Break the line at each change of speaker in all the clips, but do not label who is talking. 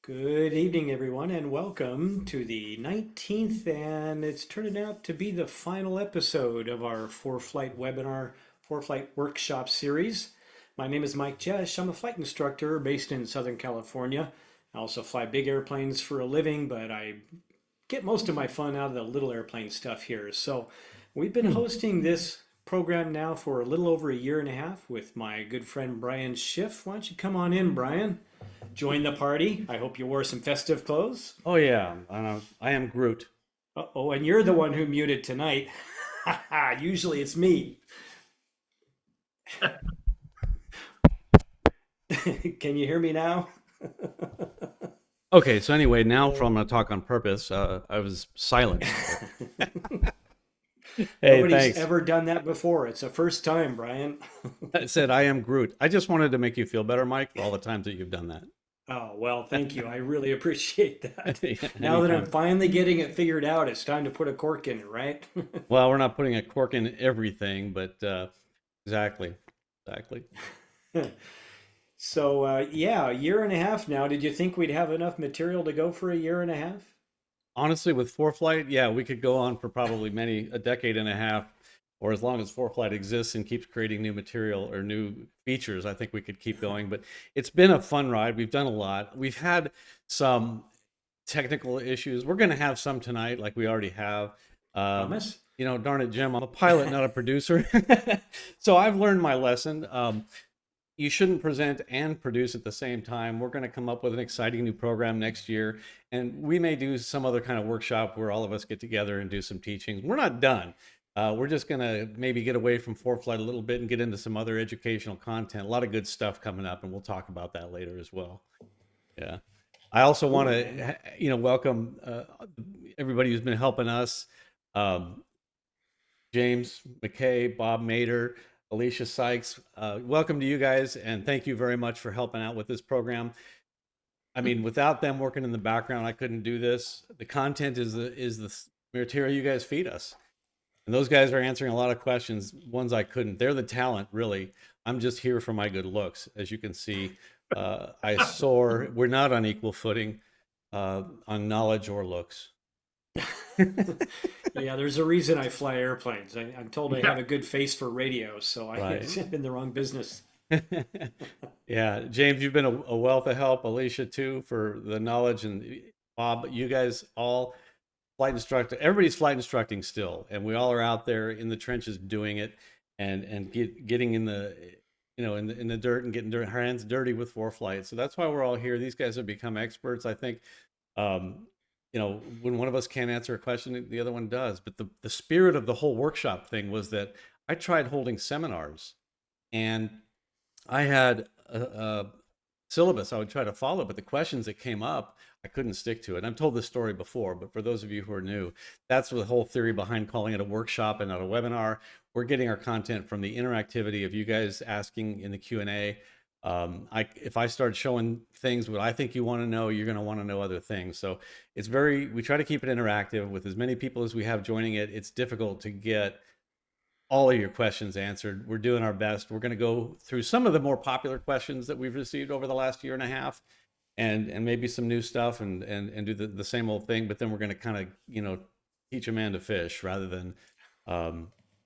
Good evening, everyone, and welcome to the 19th, and it's turning out to be the final episode of our ForeFlight webinar, ForeFlight Workshop series. My name is Mike Jesh. I'm a flight instructor based in Southern California. I also fly big airplanes for a living, but I get most of my fun out of the little airplane stuff here. So we've been hosting this program now for a little over a year and a half with my good friend Brian Schiff. Why don't you come on in, Brian? Join the party. I hope you wore some festive clothes.
Oh yeah, I am Groot.
Oh, and you're the one who muted tonight. Usually it's me. Can you hear me now?
Okay, so anyway, now I'm going to talk on purpose. I was silent. Hey,
Nobody's
thanks.
ever done that before. It's a first time, Brian.
I said I am Groot. I just wanted to make you feel better, Mike, for all the times that you've done that.
Oh, well, thank you. I really appreciate that.
Yeah,
Now that I'm
anytime.
finally getting it figured out, it's time to put a cork in it, right?
Well, we're not putting a cork in everything, but exactly, exactly.
So, yeah, a year and a half now. Did you think we'd have enough material to go for a year and a half?
Honestly, with ForeFlight, yeah, we could go on for probably a decade and a half, or as long as ForeFlight exists and keeps creating new material or new features, I think we could keep going. But it's been a fun ride. We've done a lot. We've had some technical issues. We're going to have some tonight, like we already have.
Promise?
Darn it, Jim, I'm a pilot, not a producer. So I've learned my lesson. You shouldn't present and produce at the same time. We're going to come up with an exciting new program next year, and we may do some other kind of workshop where all of us get together and do some teaching. We're not done. We're just going to maybe get away from ForeFlight a little bit and get into some other educational content. A lot of good stuff coming up, and we'll talk about that later as well. Yeah. I also want
Cool, man.
to, welcome everybody who's been helping us. Um, James McKay, Bob Mader, Alicia Sykes. Welcome to you guys, and thank you very much for helping out with this program. I mean, without them working in the background, I couldn't do this. The content is the material you guys feed us, and those guys are answering a lot of questions, ones I couldn't. They're the talent, really. I'm just here for my good looks, as you can see. I soar. We're not on equal footing on knowledge or looks.
Yeah, there's a reason I fly airplanes. I'm told I have
Yeah.
a good face for radio, so
Right.
I'm in the wrong business.
Yeah, James, you've been a wealth of help. Alicia too, for the knowledge, and Bob, you guys all flight instructor. Everybody's flight instructing still, and we all are out there in the trenches doing it, and getting in the in the dirt and getting our hands dirty with ForeFlight. So that's why we're all here. These guys have become experts. I think, when one of us can't answer a question, the other one does. But the spirit of the whole workshop thing was that I tried holding seminars, and I had a syllabus I would try to follow, but the questions that came up, I couldn't stick to it. I've told this story before, but for those of you who are new, that's the whole theory behind calling it a workshop and not a webinar. We're getting our content from the interactivity of you guys asking in the Q&A. If I start showing things what I think you want to know, you're going to want to know other things. So we try to keep it interactive with as many people as we have joining it. It's difficult to get all of your questions answered. We're doing our best. We're going to go through some of the more popular questions that we've received over the last year and a half, and maybe some new stuff, and do the same old thing. But then we're going to kind of teach a man to fish rather than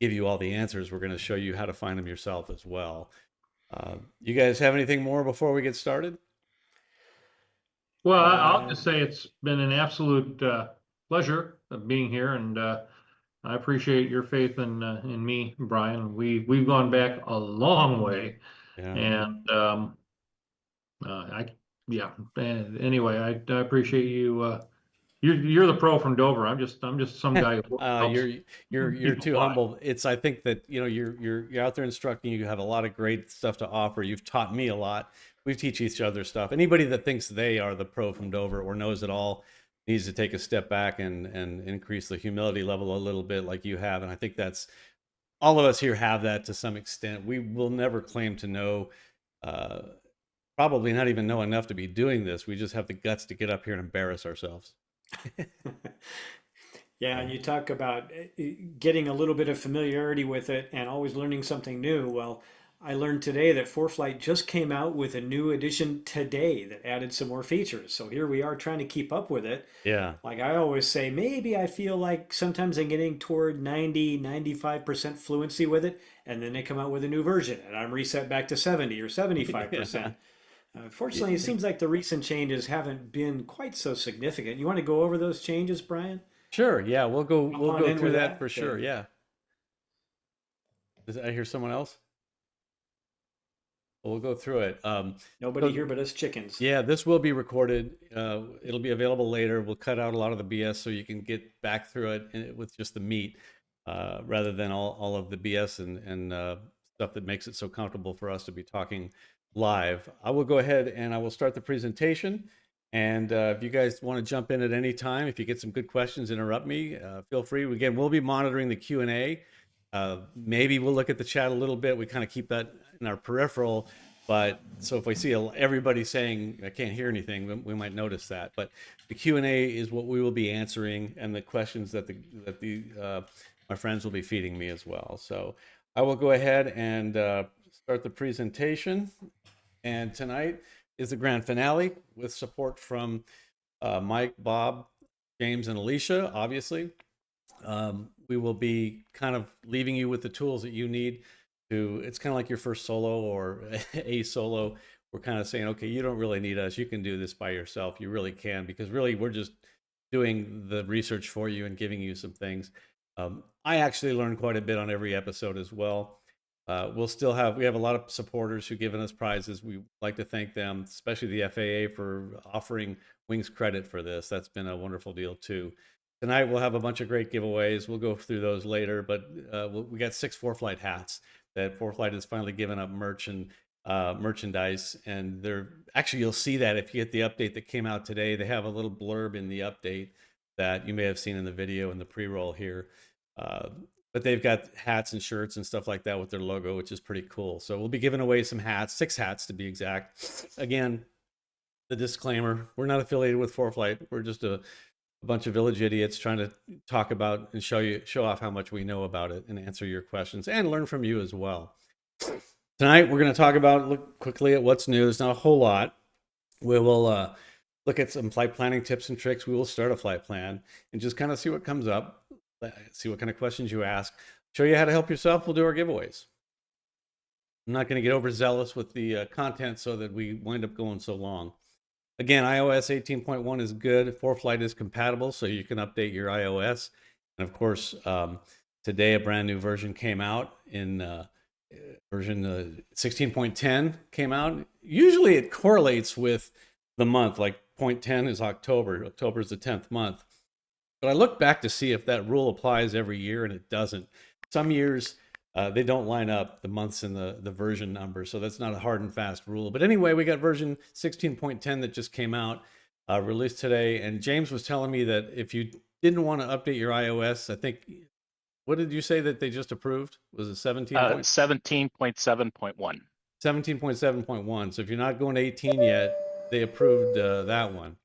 give you all the answers. We're going to show you how to find them yourself as well. You guys have anything more before we get started?
Well, I'll
Uh,
just say it's been an absolute pleasure of being here, and I appreciate your faith in me, Brian. We've gone back a long way,
Yeah.
and I yeah. Anyway, I appreciate you. You're the pro from Dover. I'm just some guy who helps
You're
people
too
fly.
humble. I think that you're out there instructing. You have a lot of great stuff to offer. You've taught me a lot. We teach each other stuff. Anybody that thinks they are the pro from Dover or knows it all needs to take a step back and increase the humility level a little bit, like you have. And I think that's all of us here have that to some extent. We will never claim to know. Uh, Probably not even know enough to be doing this. We just have the guts to get up here and embarrass ourselves.
yeah, and you talk about getting a little bit of familiarity with it and always learning something new. Well, I learned today that ForeFlight just came out with a new edition today that added some more features. So here we are trying to keep up with it.
Yeah.
Like I always say, maybe I feel like sometimes I'm getting toward 90, 95% fluency with it, and then they come out with a new version, and I'm reset back to 70 or
Yeah.
75%. Fortunately, it seems like the recent changes haven't been quite so significant. You want to go over those changes, Brian?
Sure. Yeah, we'll go
Jump
we'll
on
go
in
through
with
that
that.
for sure.
Okay.
Yeah. I hear someone else? We'll go through it.
Nobody
So
here but us chickens.
yeah, this will be recorded. It'll be available later. We'll cut out a lot of the BS so you can get back through it with just the meat, rather than all of the BS and stuff that makes it so comfortable for us to be talking live. I will go ahead and I will start the presentation. And if you guys want to jump in at any time, if you get some good questions, interrupt me. Feel free. Again, we'll be monitoring the Q&A. Maybe we'll look at the chat a little bit. We kind of keep that in our peripheral. But so if we see everybody saying I can't hear anything, we might notice that. But the Q&A is what we will be answering, and the questions that my friends will be feeding me as well. So I will go ahead and start the presentation. And tonight is the grand finale with support from Mike, Bob, James, and Alicia, obviously. We will be kind of leaving you with the tools that you need to, it's kind of like your first solo or a solo. We're kind of saying, okay, you don't really need us. You can do this by yourself. You really can, because really we're just doing the research for you and giving you some things. I actually learned quite a bit on every episode as well. We have a lot of supporters who've given us prizes. We like to thank them, especially the FAA for offering Wings credit for this. That's been a wonderful deal too. Tonight we'll have a bunch of great giveaways. We'll go through those later, but we got 6 ForeFlight hats that ForeFlight has finally given up merchandise, and they're actually, you'll see that if you get the update that came out today. They have a little blurb in the update that you may have seen in the video in the pre-roll here. But they've got hats and shirts and stuff like that with their logo, which is pretty cool. So we'll be giving away some hats, 6 hats to be exact. Again, the disclaimer: we're not affiliated with ForeFlight. We're just a bunch of village idiots trying to talk about and show off how much we know about it and answer your questions and learn from you as well. Tonight we're going to look quickly at what's new. There's not a whole lot. We will look at some flight planning tips and tricks. We will start a flight plan and just kind of see what comes up, see what kind of questions you ask, show you how to help yourself. We'll do our giveaways. I'm not going to get overzealous with the content so that we wind up going so long. Again, iOS 18.1 is good. ForeFlight is compatible, so you can update your iOS. And of course, today a brand new version came out in version 16.10 came out. Usually it correlates with the month, like 0.10 is October. October is the 10th month. But I look back to see if that rule applies every year, and it doesn't. Some years they don't line up, the months and the version number, so that's not a hard and fast rule. But anyway, we got version 16.10 that just came out, released today. And James was telling me that if you didn't want to update your iOS, I think, what did you say that they just approved? Was it
17.7.1.
17.7.1. So if you're not going to 18 yet, they approved that one.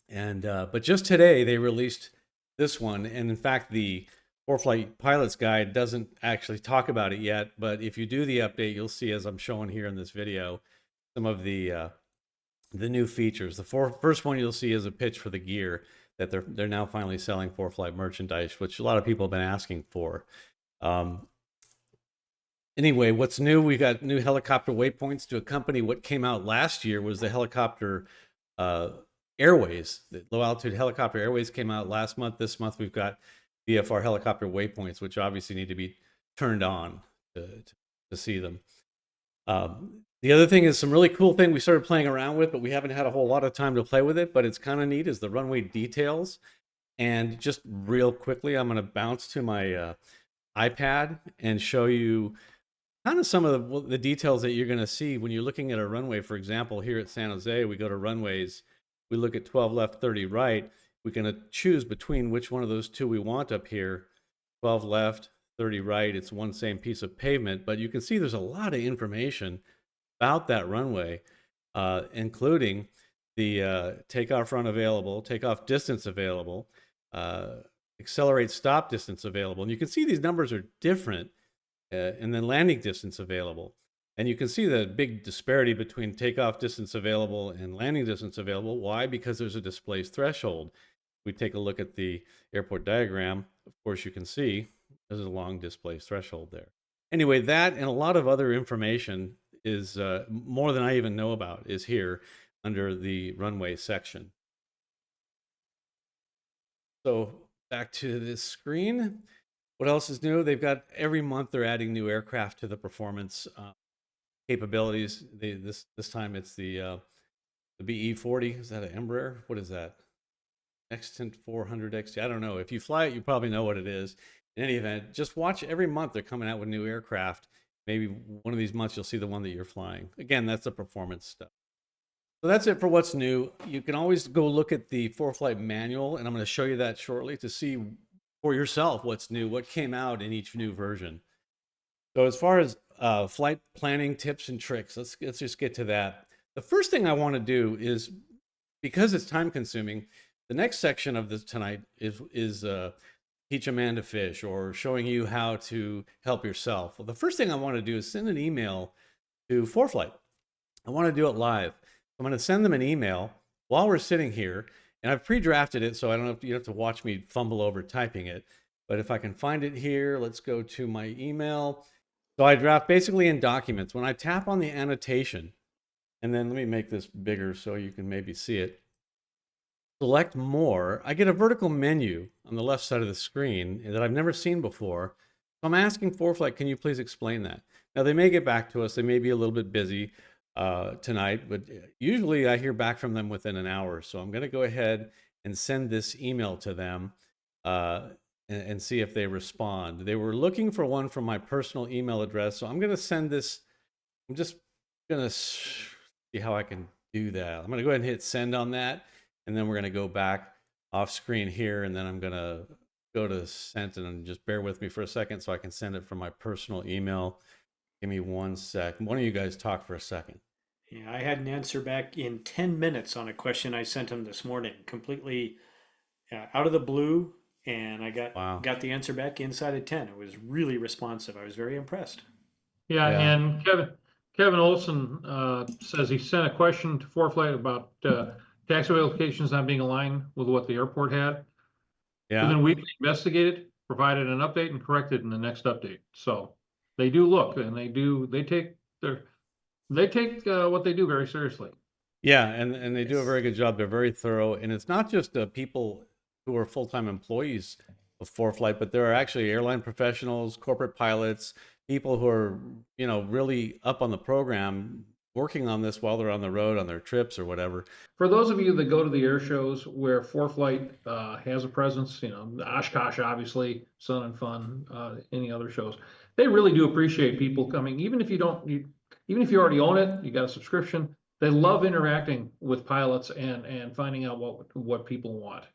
And but just today they released this one, and in fact the ForeFlight Pilot's Guide doesn't actually talk about it yet. But if you do the update, you'll see, as I'm showing here in this video, some of the new features. The first one you'll see is a pitch for the gear that they're now finally selling ForeFlight merchandise, which a lot of people have been asking for. Anyway, what's new? We got new helicopter waypoints to accompany what came out last year. Was the helicopter airways. The low altitude helicopter airways came out last month. This month we've got VFR helicopter waypoints, which obviously need to be turned on to see them. The other thing is some really cool thing we started playing around with, but we haven't had a whole lot of time to play with it, but it's kind of neat, is the runway details. And just real quickly, I'm going to bounce to my iPad and show you kind of some of the details that you're going to see when you're looking at a runway. For example, here at San Jose, we go to runways, we look at 12 left, 30 right. We can choose between which one of those two we want up here. 12 left, 30 right. It's one same piece of pavement, but you can see there's a lot of information about that runway, including the takeoff run available, takeoff distance available, accelerate stop distance available. And you can see these numbers are different, and then landing distance available. And you can see the big disparity between takeoff distance available and landing distance available. Why? Because there's a displaced threshold. We take a look at the airport diagram. Of course, you can see there's a long displaced threshold there. Anyway, that and a lot of other information is more than I even know about is here under the runway section. So back to this screen. What else is new? They've got every month they're adding new aircraft to the performance capabilities. This time it's the BE-40. Is that an Embraer? What is that? Extant 400 XT. I don't know. If you fly it, you probably know what it is. In any event, just watch every month they're coming out with new aircraft. Maybe one of these months you'll see the one that you're flying. Again, that's the performance stuff. So that's it for what's new. You can always go look at the ForeFlight manual, and I'm going to show you that shortly to see for yourself what's new, what came out in each new version. So as far as flight planning tips and tricks, let's just get to that. The first thing I want to do is, because it's time consuming, the next section of this tonight is teach a man to fish, or showing you how to help yourself. Well, the first thing I want to do is send an email to ForeFlight. I want to do it live. I'm going to send them an email while we're sitting here, and I've pre-drafted it, so I don't have to, you have to watch me fumble over typing it. But if I can find it here, let's go to my email. So I draft basically in documents. When I tap on the annotation, and then let me make this bigger so you can maybe see it. Select more, I get a vertical menu on the left side of the screen that I've never seen before. So I'm asking ForeFlight, can you please explain that? Now they may get back to us. They may be a little bit busy tonight, but usually I hear back from them within an hour. So I'm going to go ahead and send this email to them and see if they respond. They were looking for one from my personal email address. So I'm going to send this. I'm just going to see how I can do that. I'm going to go ahead and hit send on that. And then we're going to go back off screen here. And then I'm going to go to sent, and just bear with me for a second so I can send it from my personal email. Give me 1 sec. One of you guys talk for a second.
Yeah, I had an answer back in 10 minutes on a question I sent him this morning, completely out of the blue. And I got the answer back inside of 10. It was really responsive. I was very impressed.
Yeah, and Kevin Olson says he sent a question to ForeFlight about taxiway locations not being aligned with what the airport had.
Yeah.
And then we investigated, provided an update, and corrected in the next update. So they do look, and they take what they do very seriously.
Yeah, and they do a very good job. They're very thorough, and it's not just people who are full-time employees of ForeFlight, but there are actually airline professionals, corporate pilots, people who are, you know, really up on the program, working on this while they're on the road on their trips or whatever.
For those of you that go to the air shows where ForeFlight has a presence, you know, Oshkosh, obviously, Sun and Fun, any other shows, they really do appreciate people coming. Even if you already own it, you got a subscription, they love interacting with pilots and finding out what people want.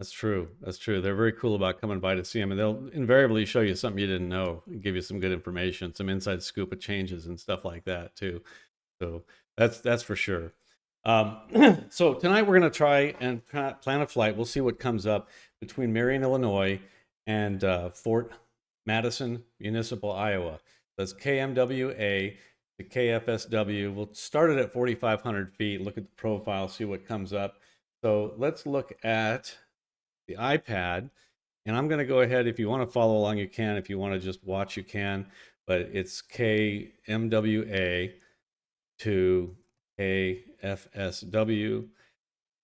That's true. That's true. They're very cool about coming by to see them, and they'll invariably show you something you didn't know, and give you some good information, some inside scoop of changes and stuff like that too. So that's for sure. So tonight we're going to try and plan a flight. We'll see what comes up between Marion, Illinois, and Fort Madison, Municipal, Iowa. That's KMWA to KFSW. We'll start it at 4,500 feet. Look at the profile, see what comes up. So let's look at the iPad, and I'm going to go ahead. If you want to follow along, you can. If you want to just watch, you can. But it's KMWA to KFSW,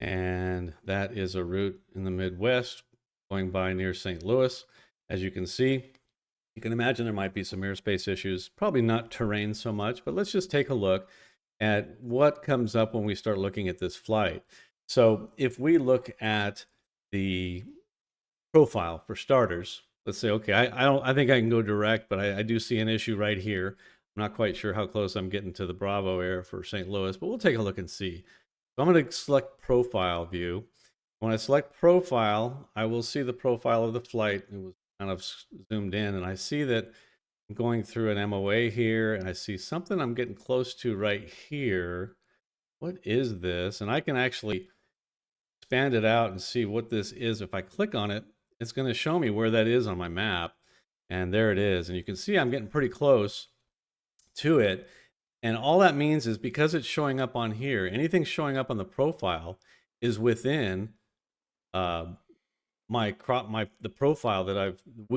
and that is a route in the Midwest going by near St. Louis. As you can see, you can imagine there might be some airspace issues, probably not terrain so much, but let's just take a look at what comes up when we start looking at this flight. So if we look at the profile for starters, let's say, okay, I think I can go direct, but I do see an issue right here. I'm not quite sure how close I'm getting to the Bravo air for St. Louis, but we'll take a look and see. So I'm going to select profile view. When I select profile, I will see the profile of the flight. It was kind of zoomed in, and I see that I'm going through an MOA here, and I see something I'm getting close to right here. What is this? And I can actually expand it out and see what this is. If I click on it, it's going to show me where that is on my map. And there it is. And you can see I'm getting pretty close to it. And all that means is because it's showing up on here, anything showing up on the profile is within the profile that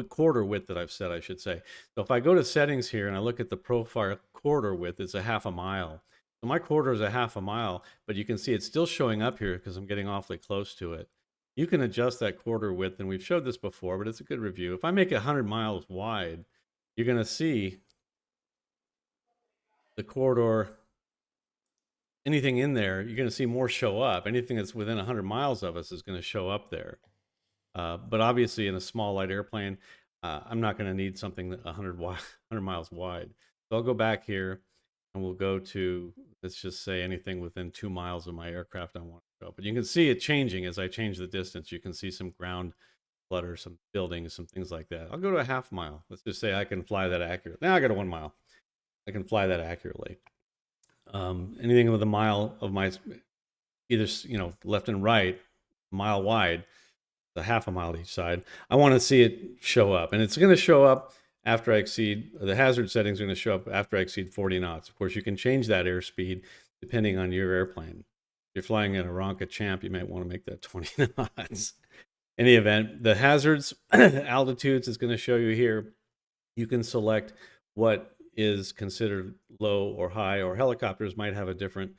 quarter width that I've set, I should say. So if I go to settings here and I look at the profile quarter width, it's a 1/2 mile. So my quarter is a 1/2 mile, but you can see it's still showing up here because I'm getting awfully close to it. You can adjust that quarter width, and we've showed this before, but it's a good review. If I make it 100 miles wide, you're going to see the corridor, anything in there, you're going to see more show up. Anything that's within 100 miles of us is going to show up there. But obviously in a small light airplane, I'm not going to need something 100 miles wide. So I'll go back here and we'll go to, let's just say anything within 2 miles of my aircraft I want to go. But you can see it changing as I change the distance. You can see some ground flutter, some buildings, some things like that. I'll go to a 1/2 mile. Let's just say I can fly that accurately. Now I got to 1 mile. I can fly that accurately. Anything with a mile of my, either, left and right, mile wide, the 1/2 mile each side, I want to see it show up. And it's going to show up after I exceed, the hazard settings are going to show up after I exceed 40 knots. Of course, you can change that airspeed depending on your airplane. If you're flying an Aronca Champ, you might want to make that 20 knots. In any event, the hazards, altitudes is going to show you here. You can select what is considered low or high, or helicopters might have a different,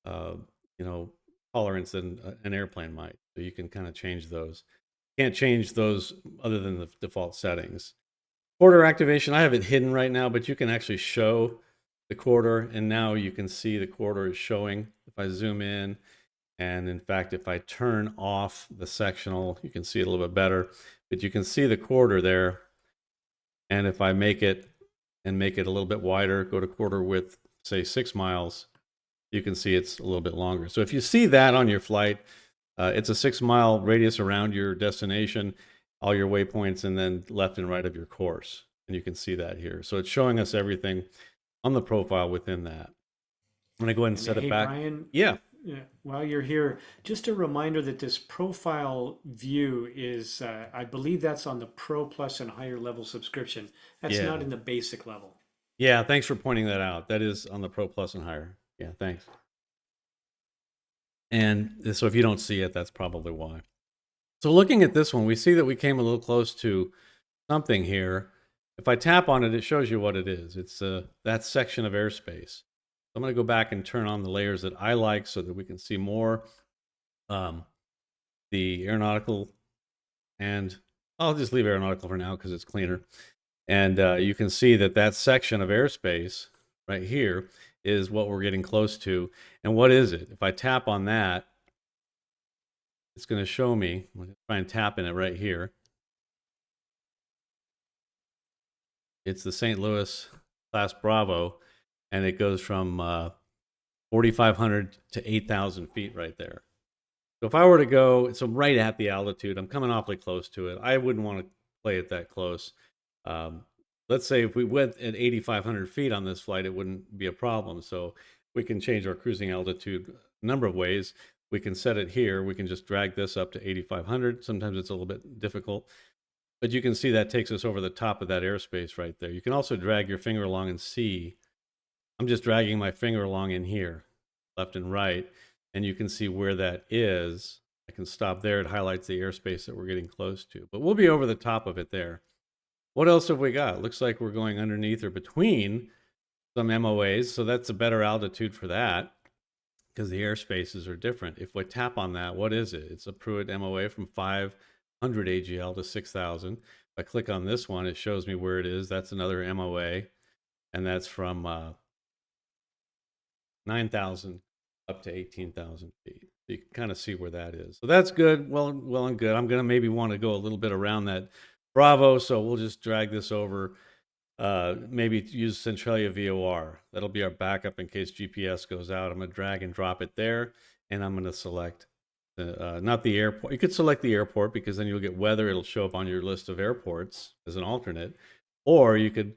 tolerance than an airplane might. So you can kind of change those. Can't change those other than the default settings. Quarter activation, I have it hidden right now, but you can actually show the quarter, and now you can see the quarter is showing. If I zoom in, and in fact, if I turn off the sectional, you can see it a little bit better, but you can see the quarter there. And if I make it a little bit wider, go to quarter width, say 6 miles, you can see it's a little bit longer. So if you see that on your flight, it's a 6-mile radius around your destination, all your waypoints, and then left and right of your course. And you can see that here. So it's showing us everything on the profile within that. I'm going to go ahead and set it back.
Brian,
yeah.
While you're here, just a reminder that this profile view is, I believe that's on the Pro Plus and higher level subscription. That's not in the basic level.
Yeah, thanks for pointing that out. That is on the Pro Plus and higher. Yeah, thanks. And so if you don't see it, that's probably why. So looking at this one, we see that we came a little close to something here. If I tap on it, it shows you what it is. It's that section of airspace. I'm going to go back and turn on the layers that I like so that we can see more the aeronautical, and I'll just leave aeronautical for now because it's cleaner. And you can see that section of airspace right here is what we're getting close to. And what is it? If I tap on that, it's going to show me. I'm going to try and tap in it right here. It's the St. Louis class Bravo, and it goes from 4,500 to 8,000 feet right there. So if I were to go, so right at the altitude, I'm coming awfully close to it. I wouldn't want to play it that close. Let's say if we went at 8,500 feet on this flight, it wouldn't be a problem. So we can change our cruising altitude a number of ways. We can set it here. We can just drag this up to 8,500. Sometimes it's a little bit difficult, but you can see that takes us over the top of that airspace right there. You can also drag your finger along and see. I'm just dragging my finger along in here, left and right, and you can see where that is. I can stop there. It highlights the airspace that we're getting close to, but we'll be over the top of it there. What else have we got? Looks like we're going underneath or between some MOAs, so that's a better altitude for that because the airspaces are different. If we tap on that, what is it? It's a Pruitt MOA from 500 AGL to 6,000. If I click on this one, it shows me where it is. That's another MOA, and that's from 9,000 up to 18,000 feet. You can kind of see where that is. So that's good, well and good. I'm going to maybe want to go a little bit around that Bravo, so we'll just drag this over. Maybe use Centralia VOR. That'll be our backup in case GPS goes out. I'm going to drag and drop it there, and I'm going to select not the airport. You could select the airport because then you'll get weather. It'll show up on your list of airports as an alternate. Or you could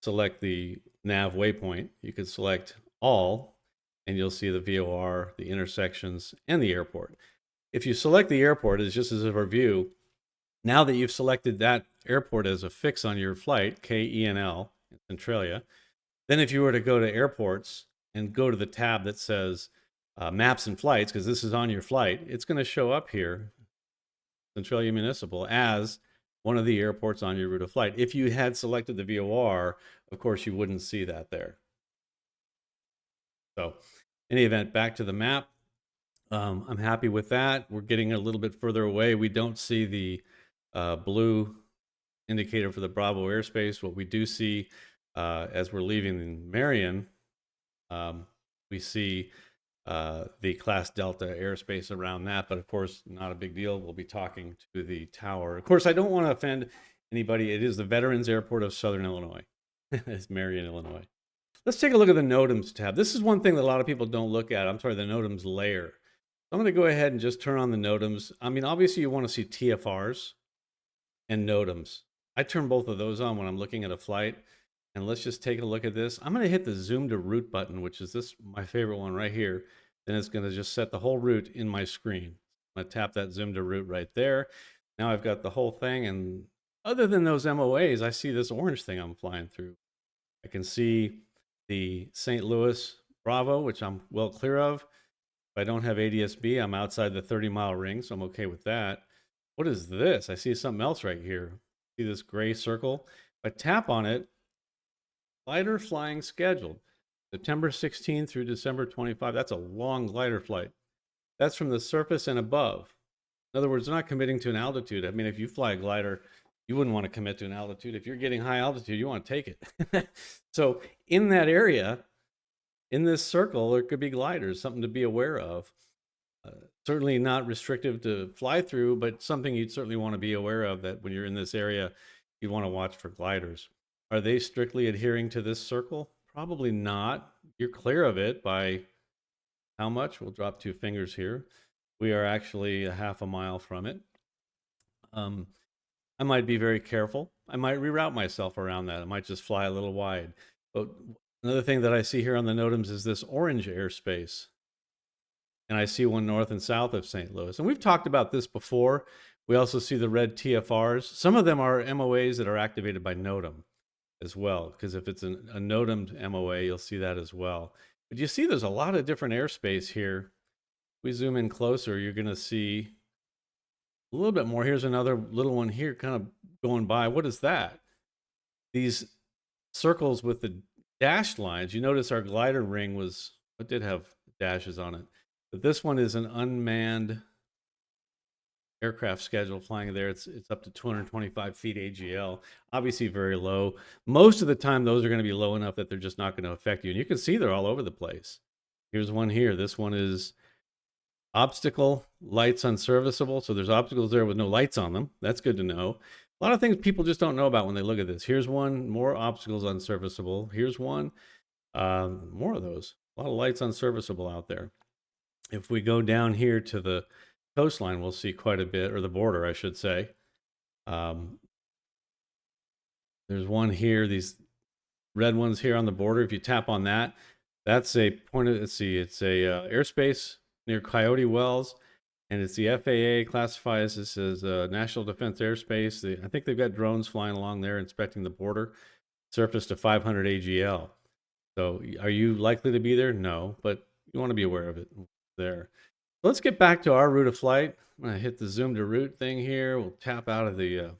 select the nav waypoint. You could select all, and you'll see the VOR, the intersections, and the airport. If you select the airport, it's just as a review. Now that you've selected that airport as a fix on your flight, KENL, in Centralia, Then if you were to go to airports and go to the tab that says maps and flights, because this is on your flight, it's going to show up here, Centralia Municipal, as one of the airports on your route of flight. If you had selected the VOR, of course, you wouldn't see that there. So in any event, back to the map. I'm happy with that. We're getting a little bit further away. We don't see the blue indicator for the Bravo airspace. What we do see as we're leaving Marion, we see the Class Delta airspace around that, but of course, not a big deal. We'll be talking to the tower. Of course, I don't want to offend anybody. It is the Veterans Airport of Southern Illinois. It's Marion, Illinois. Let's take a look at the NOTAMs tab. This is one thing that a lot of people don't look at. I'm sorry, the NOTAMs layer. I'm going to go ahead and just turn on the NOTAMs. I mean, obviously you want to see TFRs and NOTAMs. I turn both of those on when I'm looking at a flight. And let's just take a look at this. I'm going to hit the zoom to route button, which is this, my favorite one right here. Then it's going to just set the whole route in my screen. I'm going to tap that zoom to route right there. Now I've got the whole thing. And other than those MOAs, I see this orange thing I'm flying through. I can see the St. Louis Bravo, which I'm well clear of. If I don't have ADS-B, I'm outside the 30-mile ring, so I'm okay with that. What is this? I see something else right here. See this gray circle? If I tap on it, glider flying scheduled. September 16 through December 25. That's a long glider flight. That's from the surface and above. In other words, they're not committing to an altitude. I mean, if you fly a glider, you wouldn't want to commit to an altitude. If you're getting high altitude, you want to take it. So in that area, in this circle, there could be gliders, something to be aware of. Certainly not restrictive to fly through, but something you'd certainly want to be aware of, that when you're in this area, you'd want to watch for gliders. Are they strictly adhering to this circle? Probably not. You're clear of it by how much? We'll drop 2 fingers here. We are actually a half a mile from it. I might be very careful. I might reroute myself around that. I might just fly a little wide. But another thing that I see here on the NOTAMs is this orange airspace. And I see one north and south of St. Louis. And we've talked about this before. We also see the red TFRs. Some of them are MOAs that are activated by NOTAM as well, because if it's a NOTAMed MOA, you'll see that as well. But you see there's a lot of different airspace here. If we zoom in closer, you're going to see a little bit more. Here's another little one here kind of going by. What is that? These circles with the dashed lines. You notice our glider ring was, it did have dashes on it. But this one is an unmanned aircraft schedule flying there. It's up to 225 feet AGL, obviously very low. Most of the time, those are going to be low enough that they're just not going to affect you. And you can see they're all over the place. Here's one here. This one is obstacle, lights unserviceable. So there's obstacles there with no lights on them. That's good to know. A lot of things people just don't know about when they look at this. Here's one, more obstacles unserviceable. Here's one, more of those. A lot of lights unserviceable out there. If we go down here to the coastline, we'll see quite a bit, or the border, I should say. There's one here, these red ones here on the border. If you tap on that, that's a point of, let's see, it's a airspace near Coyote Wells, and it's the FAA classifies this as National Defense Airspace. I think they've got drones flying along there inspecting the border, surface to 500 AGL. So are you likely to be there? No, but you want to be aware of it there. Let's get back to our route of flight. I'm going to hit the zoom to route thing here. We'll tap out of the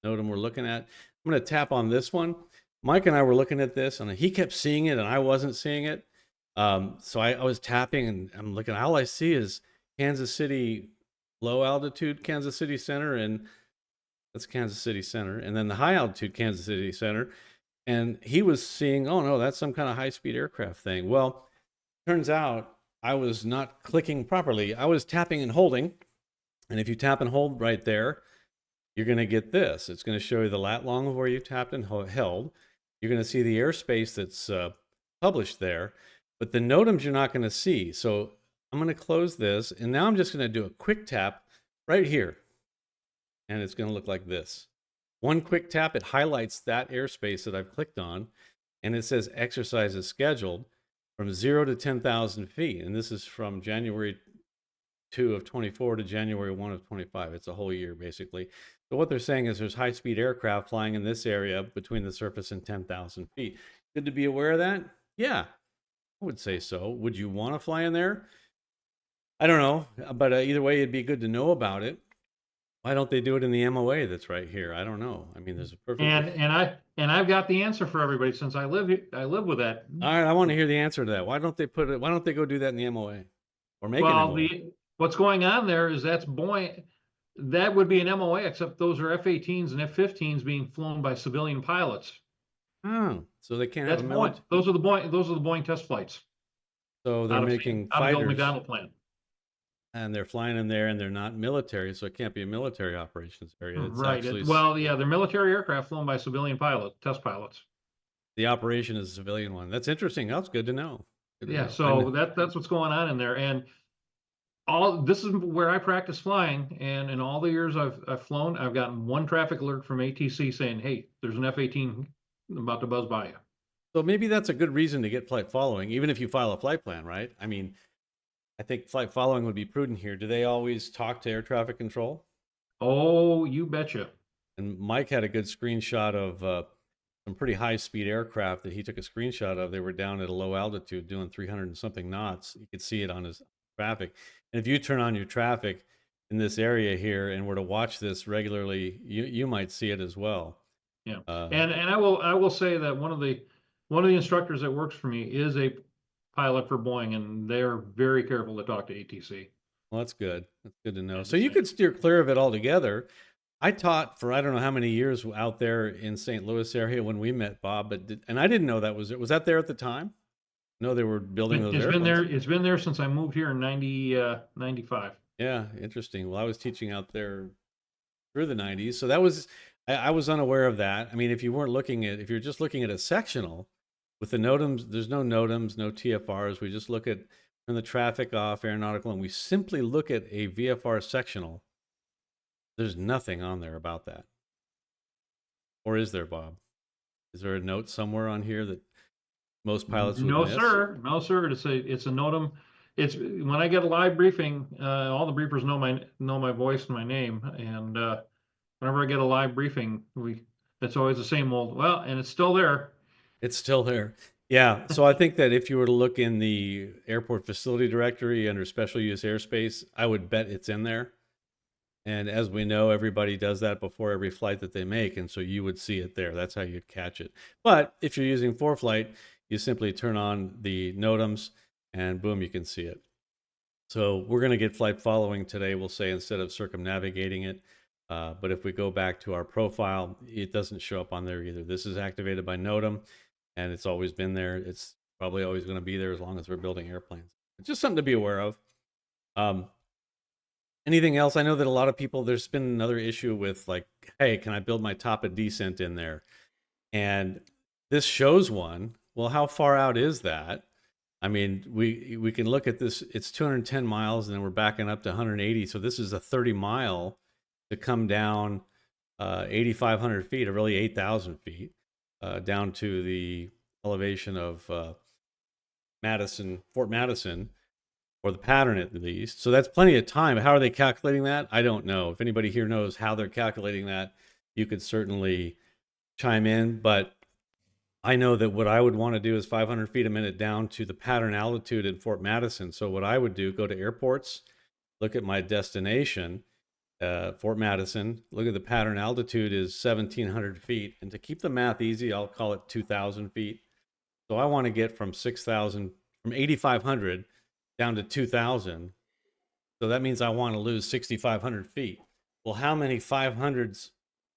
NOTAM we're looking at. I'm going to tap on this one. Mike and I were looking at this, and he kept seeing it, and I wasn't seeing it. So I was tapping, and I'm looking. All I see is Kansas City, low altitude Kansas City Center, and that's Kansas City Center, and then the high altitude Kansas City Center. And he was seeing, oh no, that's some kind of high-speed aircraft thing. Well, turns out I was not clicking properly. I was tapping and holding. And if you tap and hold right there, you're going to get this. It's going to show you the lat long of where you tapped and held. You're going to see the airspace that's published there. But the NOTAMs you're not going to see. So I'm going to close this. And now I'm just going to do a quick tap right here. And it's going to look like this. One quick tap, it highlights that airspace that I've clicked on. And it says exercises scheduled from 0 to 10,000 feet. And this is from January 2 of 24 to January 1 of 25. It's a whole year, basically. So what they're saying is there's high-speed aircraft flying in this area between the surface and 10,000 feet. Good to be aware of that? Yeah, I would say so. Would you want to fly in there? I don't know, but either way, it'd be good to know about it. Why don't they do it in the MOA that's right here? I don't know. I mean, there's a perfectly.
I've got the answer for everybody since I live with that.
All right, I want to hear the answer to that. Why don't they put it? Why don't they go do that in the MOA, or make an
Well,
MOA?
what's going on there is that's Boeing. That would be an MOA, except those are F-18s and F-15s being flown by civilian pilots.
Oh, so they can't have
That's
a
Boeing.
military.
Those are the Boeing test flights
So they're
out of
making
out of the old
fighters,
McDonnell plant.
and they're flying in there, and they're not military, so it can't be a military operations area. It's
Right.
actually
Well, yeah, they're military aircraft flown by civilian test pilots.
the operation is a civilian one. That's interesting. That's good to know. Good to
Yeah,
know.
so that's what's going on in there. And all this is where I practice flying. And in all the years I've flown, I've gotten one traffic alert from ATC saying, "Hey, there's an F-18 about to buzz by you."
So maybe that's a good reason to get flight following, even if you file a flight plan, right? I mean, I think flight following would be prudent here. Do they always talk to air traffic control?
Oh, you betcha.
And Mike had a good screenshot of some pretty high speed aircraft that he took a screenshot of. They were down at a low altitude doing 300 and something knots. You could see it on his traffic. And if you turn on your traffic in this area here and were to watch this regularly, you might see it as well.
Yeah. And I will say that one of the instructors that works for me is a pilot for Boeing, and they're very careful to talk to ATC.
Well, that's good. That's good to know.
Yeah,
So you
just
could steer clear of it altogether. I taught for I don't know how many years out there in St. Louis area when we met, Bob, and I didn't know that was it. Was that there at the time? No, they were building those
It's
airplanes.
been there. It's been there since I moved here in 95.
Yeah, interesting. Well, I was teaching out there through the 90s, so that was I was unaware of that. I mean, if you're just looking at a sectional with the NOTAMs, there's no NOTAMs, no TFRs. We just look at turn the traffic off, aeronautical, and we simply look at a VFR sectional. There's nothing on there about that. Or is there, Bob? Is there a note somewhere on here that most pilots would miss?
No, sir. It's a NOTAM. It's when I get a live briefing, all the briefers know my voice and my name, and whenever I get a live briefing, it's always the same old. Well, and it's still there.
It's still there. Yeah. So I think that if you were to look in the airport facility directory under special use airspace, I would bet it's in there. And as we know, everybody does that before every flight that they make. And so you would see it there. That's how you'd catch it. But if you're using ForeFlight, you simply turn on the NOTAMs and boom, you can see it. So we're going to get flight following today, we'll say, instead of circumnavigating it. But if we go back to our profile, it doesn't show up on there either. This is activated by NOTAM, and it's always been there. It's probably always going to be there as long as we're building airplanes. It's just something to be aware of. Anything else? I know that a lot of people, there's been another issue with like, hey, can I build my top of descent in there? And this shows one. Well, how far out is that? I mean, we can look at this. It's 210 miles, and then we're backing up to 180. So this is a 30 mile to come down 8,500 feet, or really 8,000 feet, down to the elevation of Fort Madison, or the pattern at least. So that's plenty of time. How are they calculating that? I don't know. If anybody here knows how they're calculating that, you could certainly chime in. But I know that what I would want to do is 500 feet a minute down to the pattern altitude in Fort Madison. So what I would do, go to airports, look at my destination, Fort Madison, look at the pattern altitude is 1,700 feet. And to keep the math easy, I'll call it 2,000 feet. So I want to get from 8,500 down to 2,000. So that means I want to lose 6,500 feet. Well, how many 500s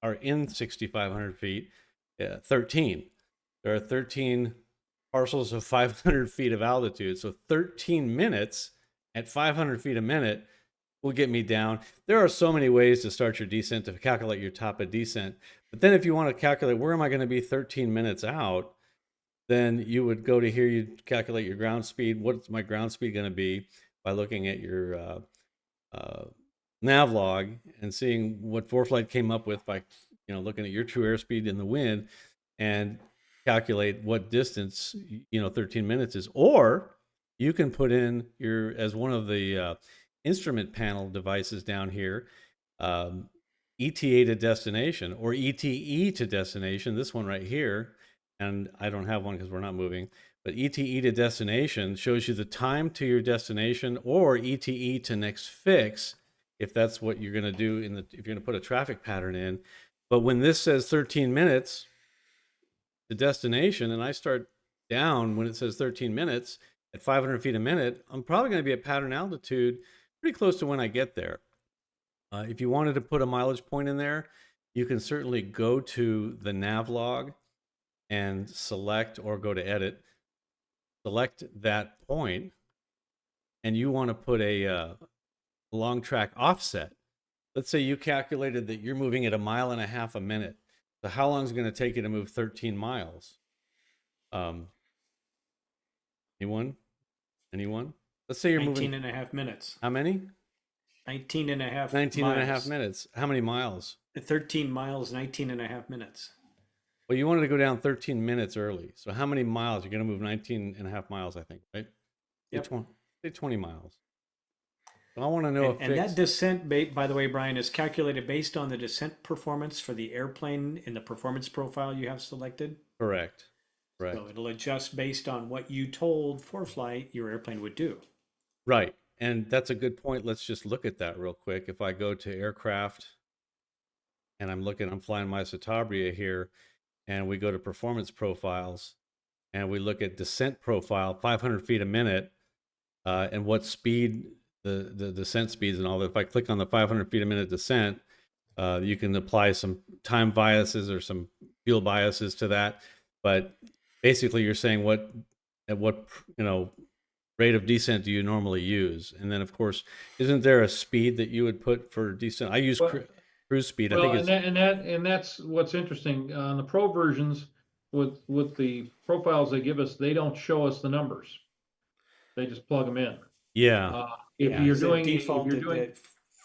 are in 6,500 feet? 13. There are 13 parcels of 500 feet of altitude. So 13 minutes at 500 feet a minute will get me down. There are so many ways to start your descent to calculate your top of descent. But then if you want to calculate where am I going to be 13 minutes out, then you would go to here, you'd calculate your ground speed. What's my ground speed going to be by looking at your nav log and seeing what ForeFlight came up with by looking at your true airspeed in the wind and calculate what distance 13 minutes is. Or you can put in as one of the instrument panel devices down here, ETA to destination or ETE to destination, this one right here. and I don't have one because we're not moving. But ETE to destination shows you the time to your destination, or ETE to next fix, if that's what you're going to do if you're going to put a traffic pattern in. But when this says 13 minutes to destination, and I start down when it says 13 minutes at 500 feet a minute, I'm probably going to be at pattern altitude pretty close to when I get there. If you wanted to put a mileage point in there, you can certainly go to the nav log and select, or go to edit, select that point, and you want to put a long track offset. Let's say you calculated that you're moving at 1.5 miles a minute. So how long is it going to take you to move 13 miles? Anyone? Let's say you're
19
moving.
and a half minutes.
How many?
19 and a half
19
miles.
and a half minutes. How many miles?
13 miles, 19 and a half minutes.
Well, you wanted to go down 13 minutes early. So how many miles? You're going to move 19 and a half miles, I think, right?
Yep.
Say 20 miles. So I want to know
and that descent, by the way, Brian, is calculated based on the descent performance for the airplane in the performance profile you have selected.
Correct.
So it'll adjust based on what you told ForeFlight your airplane would do.
Right. And that's a good point. Let's just look at that real quick. If I go to aircraft and I'm flying my Citabria here, and we go to performance profiles and we look at descent profile, 500 feet a minute, and what speed, the descent speeds and all that. If I click on the 500 feet a minute descent, you can apply some time biases or some fuel biases to that. But basically you're saying at what rate of descent do you normally use? And then of course, isn't there a speed that you would put for descent? I use cruise speed.
Well,
I think
and that's what's interesting on the pro versions with the profiles they give us. They don't show us the numbers. They just plug them in.
Yeah.
If you're doing
default
if you're doing,
that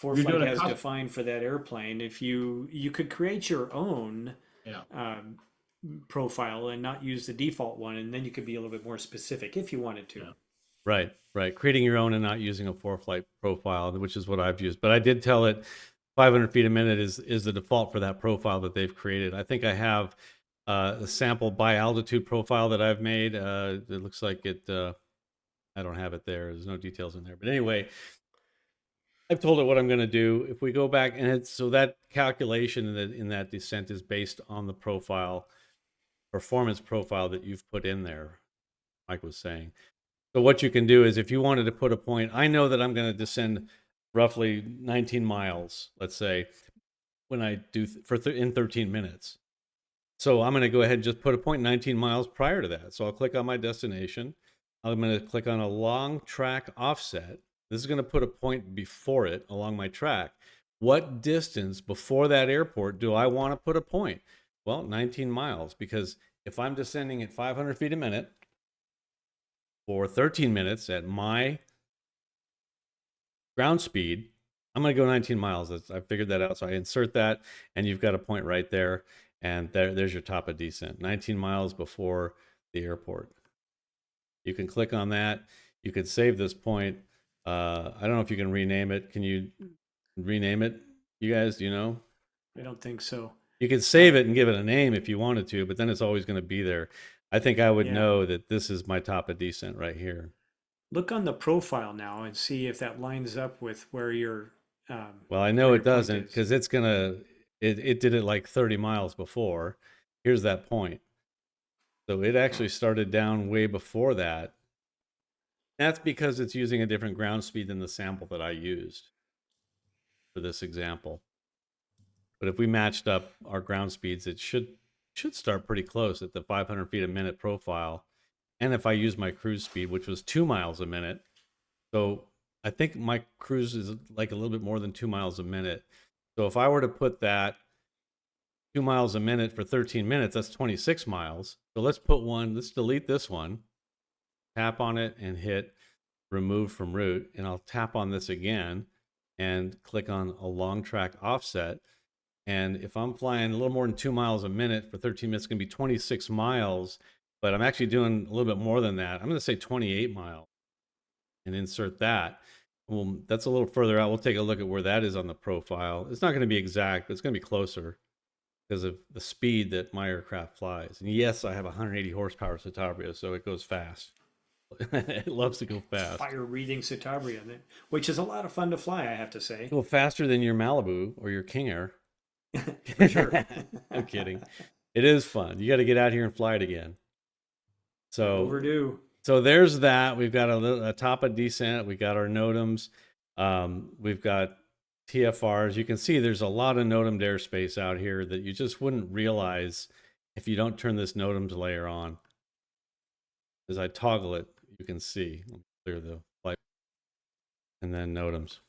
ForeFlight has defined for that airplane, if you could create your own profile and not use the default one, and then you could be a little bit more specific if you wanted to.
Right. Creating your own and not using a ForeFlight profile, which is what I've used. But I did tell it 500 feet a minute is the default for that profile that they've created. I think I have a sample by altitude profile that I've made. It looks like it. I don't have it there. There's no details in there. But anyway, I've told it what I'm going to do. If we go back, and so that calculation in that descent is based on the performance profile that you've put in there, Mike was saying. So what you can do is, if you wanted to put a point, I know that I'm going to descend roughly 19 miles, let's say, when I do in 13 minutes. So I'm going to go ahead and just put a point 19 miles prior to that. So I'll click on my destination. I'm going to click on a long track offset. This is going to put a point before it along my track. What distance before that airport do I want to put a point? Well, 19 miles, because if I'm descending at 500 feet a minute for 13 minutes at my ground speed, I'm going to go 19 miles. I figured that out. So I insert that, and you've got a point right there. And there's your top of descent, 19 miles before the airport. You can click on that. You could save this point. I don't know if you can rename it. Can you rename it? You guys, do you know?
I don't think so.
You could save it and give it a name if you wanted to, but then it's always going to be there. I think I would know that this is my top of descent right here.
Look on the profile now and see if that lines up with where your
well, I know it doesn't, because it's gonna it did it like 30 miles before. Here's that point. So it actually started down way before that. That's because it's using a different ground speed than the sample that I used for this example. But if we matched up our ground speeds, it should start pretty close at the 500 feet a minute profile. And if I use my cruise speed, which was 2 miles a minute, so I think my cruise is like a little bit more than 2 miles a minute. So if I were to put that 2 miles a minute for 13 minutes, that's 26 miles. So let's delete this one, tap on it and hit remove from route. And I'll tap on this again and click on a long track offset. And if I'm flying a little more than 2 miles a minute for 13 minutes, it's going to be 26 miles. But I'm actually doing a little bit more than that. I'm going to say 28 miles and insert that. Well, that's a little further out. We'll take a look at where that is on the profile. It's not going to be exact, but it's going to be closer. because of the speed that my aircraft flies. And yes, I have 180 horsepower Citabria, so it goes fast. It loves to go fast.
Fire-breathing Citabria, which is a lot of fun to fly, I have to say.
Go faster than your Malibu or your King Air.
For sure.
I'm kidding. It is fun. You got to get out here and fly it again. So
Overdue.
So there's that. We've got a top of descent. We got our NOTAMs. We've got TFRs. You can see there's a lot of NOTAM airspace out here that you just wouldn't realize if you don't turn this NOTAMs layer on. As I toggle it, you can see. Let me clear the flight. And then NOTAMs.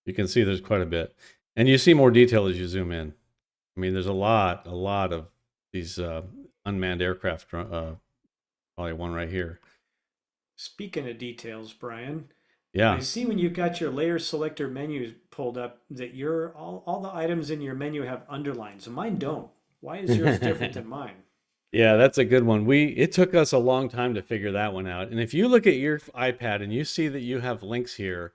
You can see there's quite a bit. And you see more detail as you zoom in. I mean, there's a lot of these unmanned aircraft. Probably one right here.
Speaking of details, Brian,
Yeah.
I see when you've got your layer selector menu pulled up that all the items in your menu have underlines. Mine don't. Why is yours different than mine?
Yeah, that's a good one. It took us a long time to figure that one out. And if you look at your iPad and you see that you have links here,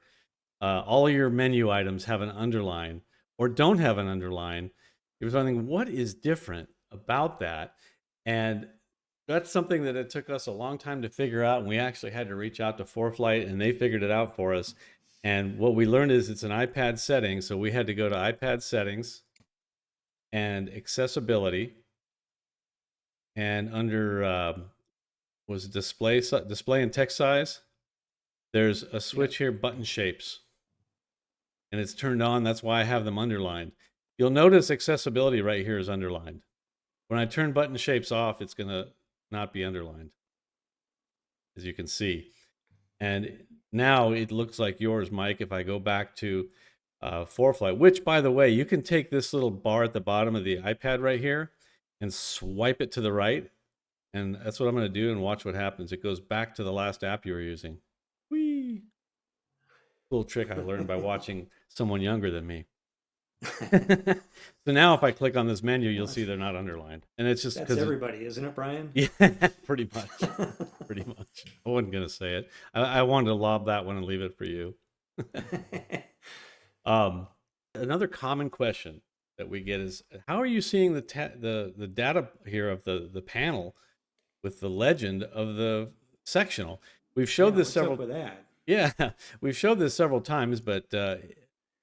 all your menu items have an underline or don't have an underline, you're wondering what is different about that. And that's something that it took us a long time to figure out. And we actually had to reach out to ForeFlight and they figured it out for us. And what we learned is it's an iPad setting. So we had to go to iPad settings and accessibility. And under was display and text size, there's a switch here, button shapes. And it's turned on. That's why I have them underlined. You'll notice accessibility right here is underlined. When I turn button shapes off, it's going to not be underlined, as you can see. And now it looks like yours, Mike, if I go back to ForeFlight, which, by the way, you can take this little bar at the bottom of the iPad right here and swipe it to the right. And that's what I'm going to do and watch what happens. It goes back to the last app you were using. Whee! Cool trick I learned by watching someone younger than me. So now if I click on this menu, you'll see they're not underlined. And it's just
because everybody, isn't it, Brian?
Yeah, pretty much. Pretty much. I wasn't going to say it. I wanted to lob that one and leave it for you. Another common question that we get is, how are you seeing the data here of the panel with the legend of the sectional? We've showed this several.
What's up with that?
Yeah, we've showed this several times, but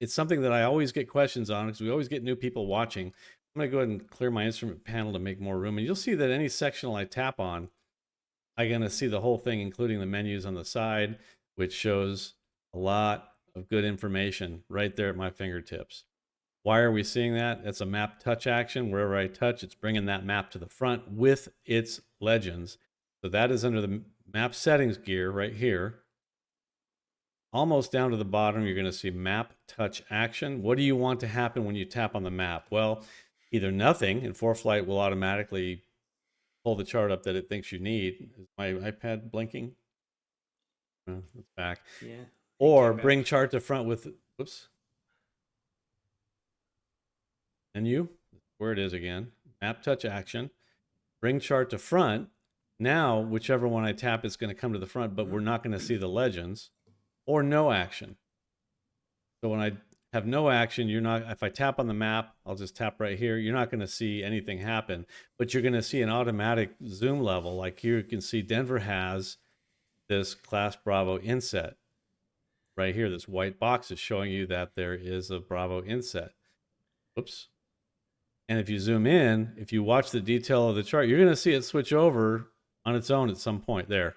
it's something that I always get questions on because we always get new people watching. I'm going to go ahead and clear my instrument panel to make more room. And you'll see that any sectional I tap on, I'm going to see the whole thing, including the menus on the side, which shows a lot of good information right there at my fingertips. Why are we seeing that? That's a map touch action. Wherever I touch, it's bringing that map to the front with its legends. So that is under the map settings gear right here. Almost down to the bottom, you're going to see map touch action. What do you want to happen when you tap on the map? Well, either nothing, and ForeFlight will automatically pull the chart up that it thinks you need. Is my iPad blinking? It's back.
Yeah.
Or bring chart to front with, whoops. Menu, where it is again. Map touch action. Bring chart to front. Now, whichever one I tap, it's going to come to the front, but we're not going to see the legends. Or no action. So when I have no action, you're not, if I tap on the map, I'll just tap right here. You're not going to see anything happen, but you're going to see an automatic zoom level. Like here, you can see Denver has this Class Bravo inset right here. This white box is showing you that there is a Bravo inset. Whoops. And if you zoom in, if you watch the detail of the chart, you're going to see it switch over on its own at some point there.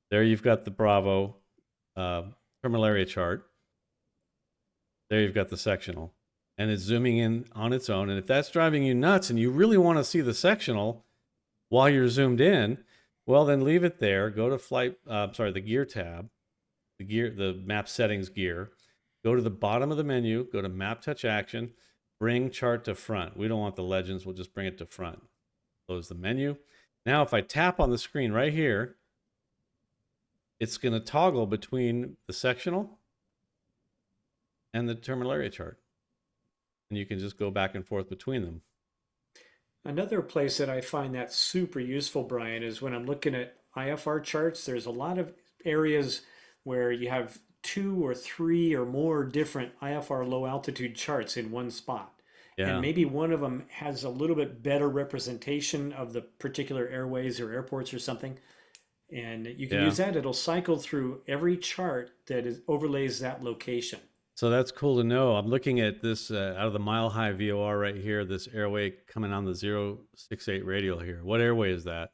There you've got the Bravo terminal area chart. There you've got the sectional. And it's zooming in on its own. And if that's driving you nuts and you really want to see the sectional while you're zoomed in, well, then leave it there. Go to the gear tab, the map settings gear. Go to the bottom of the menu, go to map touch action, bring chart to front. We don't want the legends, we'll just bring it to front. Close the menu. Now, if I tap on the screen right here, it's going to toggle between the sectional and the terminal area chart. And you can just go back and forth between them.
Another place that I find that super useful, Brian, is when I'm looking at IFR charts. There's a lot of areas where you have 2 or 3 or more different IFR low altitude charts in one spot. and
Yeah.
maybe one of them has a little bit better representation of the particular airways or airports or something. And you can
Yeah.
use that. It'll cycle through every chart that overlays that location.
So that's cool to know. I'm looking at this out of the Mile High VOR right here, this airway coming on the 068 radial here. What airway is that?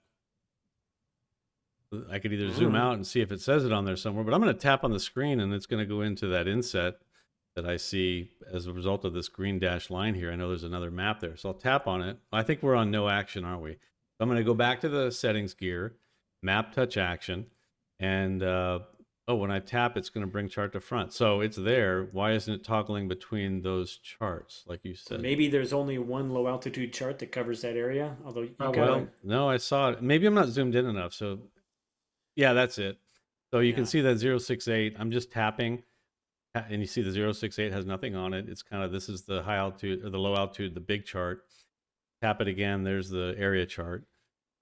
I could either zoom out and see if it says it on there somewhere, but I'm going to tap on the screen and it's going to go into that inset that I see as a result of this green dashed line here. I know there's another map there. So I'll tap on it. I think we're on no action, aren't we? So I'm going to go back to the settings gear, map touch action, and when I tap, it's going to bring chart to front. So it's there. Why isn't it toggling between those charts, like you
So
said?
maybe there's only one low altitude chart that covers that area. Although you
Probably.
gotta,
Well, no, I saw it. Maybe I'm not zoomed in enough. So yeah, that's it. So you can
Yeah.
see that 068. I'm just tapping, and you see the 068 has nothing on it. It's kind of, this is the high altitude or the low altitude, the big chart. Tap it again. There's the area chart,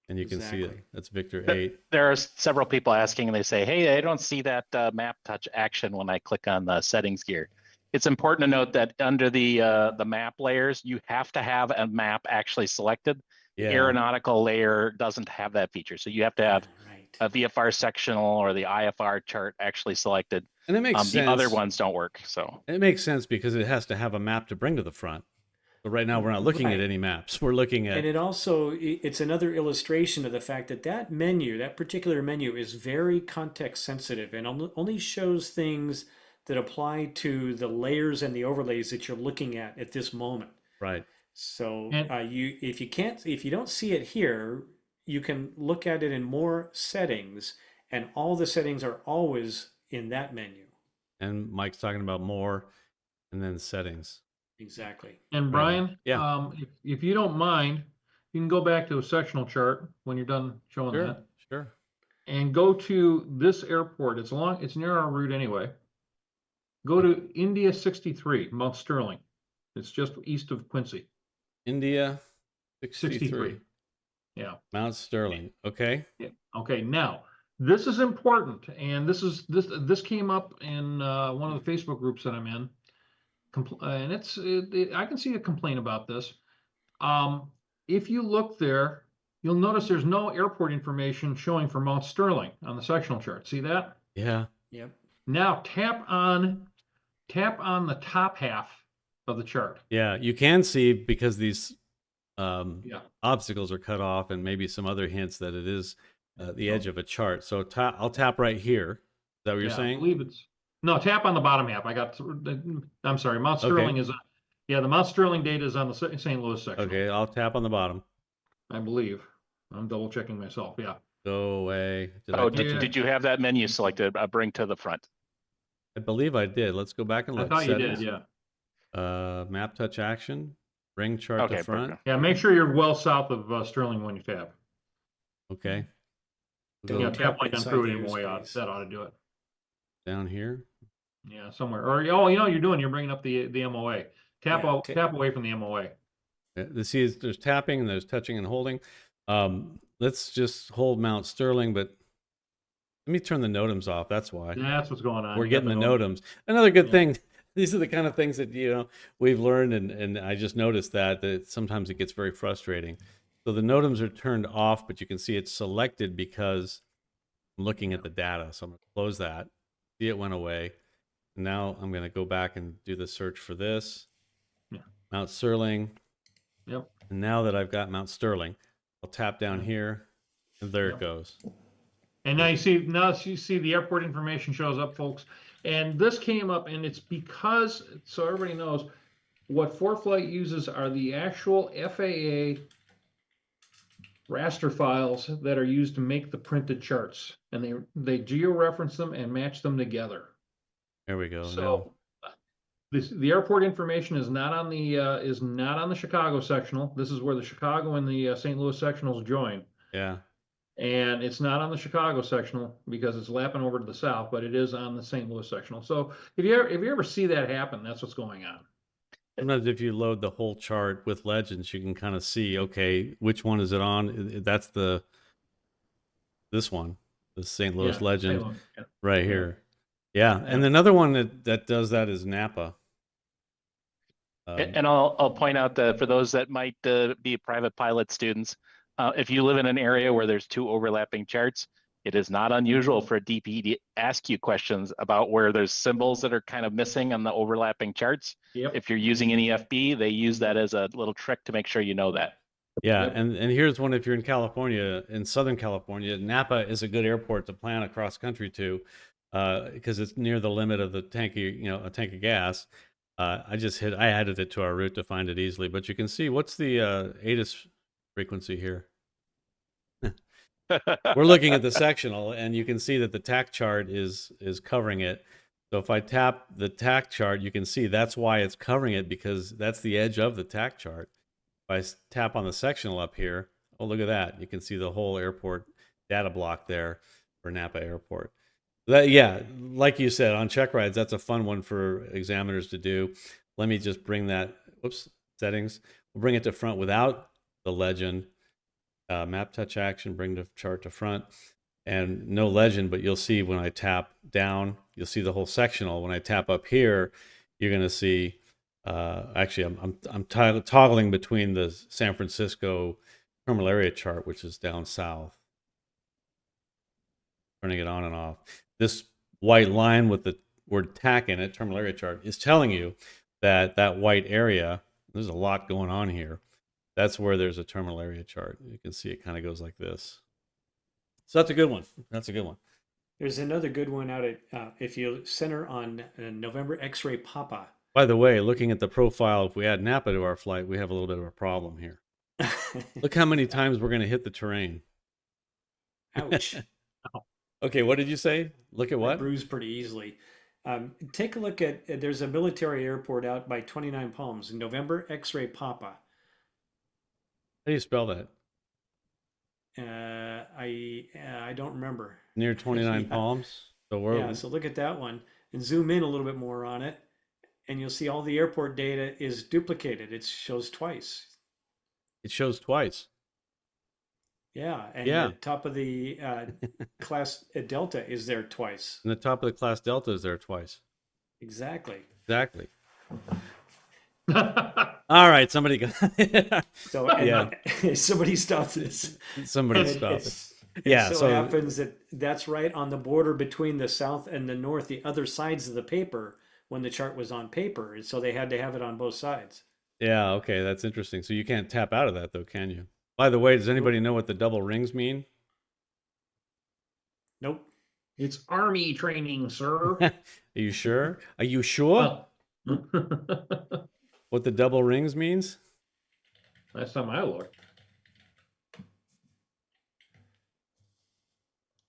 and you can see it.
Exactly.
That's Victor
There
8.
there are several people asking, and they say, hey, I don't see that map touch action when I click on the settings gear. It's important to note that under the map layers, you have to have a map actually selected. The
Yeah.
aeronautical layer doesn't have that feature. So you have to have
right.
a VFR sectional or the IFR chart actually selected.
And it makes sense.
The other ones don't work. So
It makes sense because it has to have a map to bring to the front. But right now we're not looking at
Right.
any maps. We're looking at,
And it also, it's another illustration of the fact that that menu, that particular menu, is very context sensitive and only shows things that apply to the layers and the overlays that you're looking at this moment.
right.
So
And-
if you don't see it here, you can look at it in more settings, and all the settings are always in that menu.
And Mike's talking about more, and then settings.
Exactly.
And Brian,
Yeah.
if you don't mind, you can go back to a sectional chart when you're done showing
Sure,
that,
sure.
and go to this airport. It's near our route anyway. Go to India 63, Mount Sterling. It's just east of Quincy.
India 63.
63. Yeah.
Mount Sterling. Okay.
Yeah. Okay. Now, this is important, and this came up in one of the Facebook groups that I'm in, and I can see a complaint about this. If you look there, you'll notice there's no airport information showing for Mount Sterling on the sectional chart. See that?
Yeah.
Yep.
Now tap on the top half of the chart.
Yeah. You can see because these
Yeah.
obstacles are cut off and maybe some other hints that it is the edge of a chart. So I'll tap right here. Is that what you're
Yeah, I
saying?
believe no, tap on the bottom half. I'm sorry, Mount Sterling is, the Mount Sterling data is on the St. Louis section.
Okay. I'll tap on the bottom.
I believe. I'm double checking myself. Yeah.
Go away.
did you have that menu selected? Bring to the front.
I believe I did. Let's go back and
I
look.
thought you did.
Settings.
Yeah.
Map touch action. Bring chart
Okay,
to front.
perfect.
Yeah. Make sure you're well south of Sterling when you tap.
Okay.
Don't
Go
Yeah. Tap like on
inside
through
the
it way out.
airspace.
That ought to do it.
down here.
Yeah. Somewhere. Or, you're bringing up the MOA. Tap
Yeah,
tap away from the MOA.
There's tapping and there's touching and holding. Let's just hold Mount Sterling, but let me turn the NOTAMs off. That's why.
That's what's going on.
We're
You got
getting the NOTAMs. Another good
Yeah.
thing. These are the kind of things that we've learned, and I just noticed that sometimes it gets very frustrating. So the NOTAMs are turned off, but you can see it's selected because I'm looking at the data. So I'm going to close that. See, it went away. Now I'm going to go back and do the search for this.
Yeah.
Mount Sterling.
Yep.
And now that I've got Mount Sterling, I'll tap down
Yeah.
here, and there
Yep.
it goes.
And now you see the airport information shows up, folks. And this came up, and it's because, so everybody knows, what ForeFlight uses are the actual FAA raster files that are used to make the printed charts, and they geo-reference them and match them together.
There we go.
So the airport information is not on the Chicago sectional. This is where the Chicago and the St. Louis sectionals join.
Yeah.
And it's not on the Chicago sectional because it's lapping over to the south, but it is on the St. Louis sectional. So if you ever see that happen, that's what's going on.
Sometimes if you load the whole chart with legends, you can kind of see, okay, which one is it on? That's this one, the St. Louis
Yeah,
legend
St. Louis, yeah.
right
Yeah.
here. Yeah. And another one that does that is Napa.
And I'll point out that for those that might be private pilot students, if you live in an area where there's 2 overlapping charts, it is not unusual for a DP to ask you questions about where there's symbols that are kind of missing on the overlapping charts.
Yep.
If you're using an EFB, they use that as a little trick to make sure you know that.
Yeah,
Yep.
and here's one if you're in California, in Southern California, Napa is a good airport to plan across country to, because it's near the limit of the tank, a tank of gas. I added it to our route to find it easily, but you can see what's the ATIS frequency here. We're looking at the sectional, and you can see that the TAC chart is covering it. So if I tap the TAC chart, you can see that's why it's covering it, because that's the edge of the TAC chart. If I tap on the sectional up here, oh, look at that. You can see the whole airport data block there for Napa Airport. That, yeah, like you said, on check rides, that's a fun one for examiners to do. Let me just bring that, settings. We'll bring it to front without the legend. Map touch action, bring the chart to front. And no legend, but you'll see when I tap down, you'll see the whole sectional. When I tap up here, you're going to see, actually, I'm toggling between the San Francisco terminal area chart, which is down south. Turning it on and off. This white line with the word TAC in it, terminal area chart, is telling you that that white area, there's a lot going on here. That's where there's a terminal area chart. You can see it kind of goes like this. So that's a good one. That's a good one.
There's another good one out at, if you center on November X-ray Papa.
By the way, looking at the profile, if we add Napa to our flight, we have a little bit of a problem here. Look how many times we're going to hit the terrain.
Ouch.
Okay, what did you say? Look at what?
Bruised pretty easily. Take a look at, there's a military airport out by 29 Palms, November X-ray Papa.
How do you spell that?
I don't remember.
Near 29
Yeah.
Palms? So we're,
Yeah, so look at that one and zoom in a little bit more on it, and you'll see all the airport data is duplicated. It shows twice.
it shows twice.
Yeah, and
Yeah.
the top of the class Delta is there twice.
And the top of the class Delta is there twice.
Exactly.
Exactly. All right, somebody go.
So and
Yeah.
somebody stopped this.
Somebody
And
stop it.
it's-
Yeah,
so
so-
it happens that that's right on the border between the south and the north, the other sides of the paper when the chart was on paper. So they had to have it on both sides.
Yeah, okay, that's interesting. So you can't tap out of that, though, can you? By the way, does anybody know what the double rings mean?
Nope.
It's army training, sir.
Are you sure? Are you sure what the double rings means?
Last time I looked.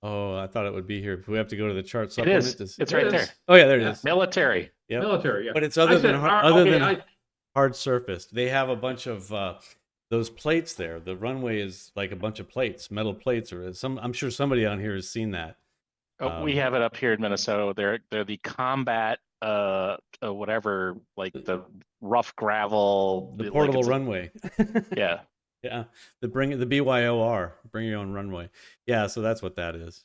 Oh, I thought it would be here. We have to go to the chart
It
supplement.
is.
to-
It's right
It
there.
is.
Oh, yeah, there it
Yeah.
is.
Military.
Yep.
Military, yeah.
But it's other
I said,
than
okay,
hard surface. They have a bunch of those plates there. The runway is like a bunch of plates, metal plates, or some. I'm sure somebody on here has seen that.
Oh, we have it up here in Minnesota. They're the combat whatever, like the rough gravel,
The
like
portable
it's a-
runway.
Yeah.
Yeah, the BYOR, bring your own runway. Yeah, so that's what that is.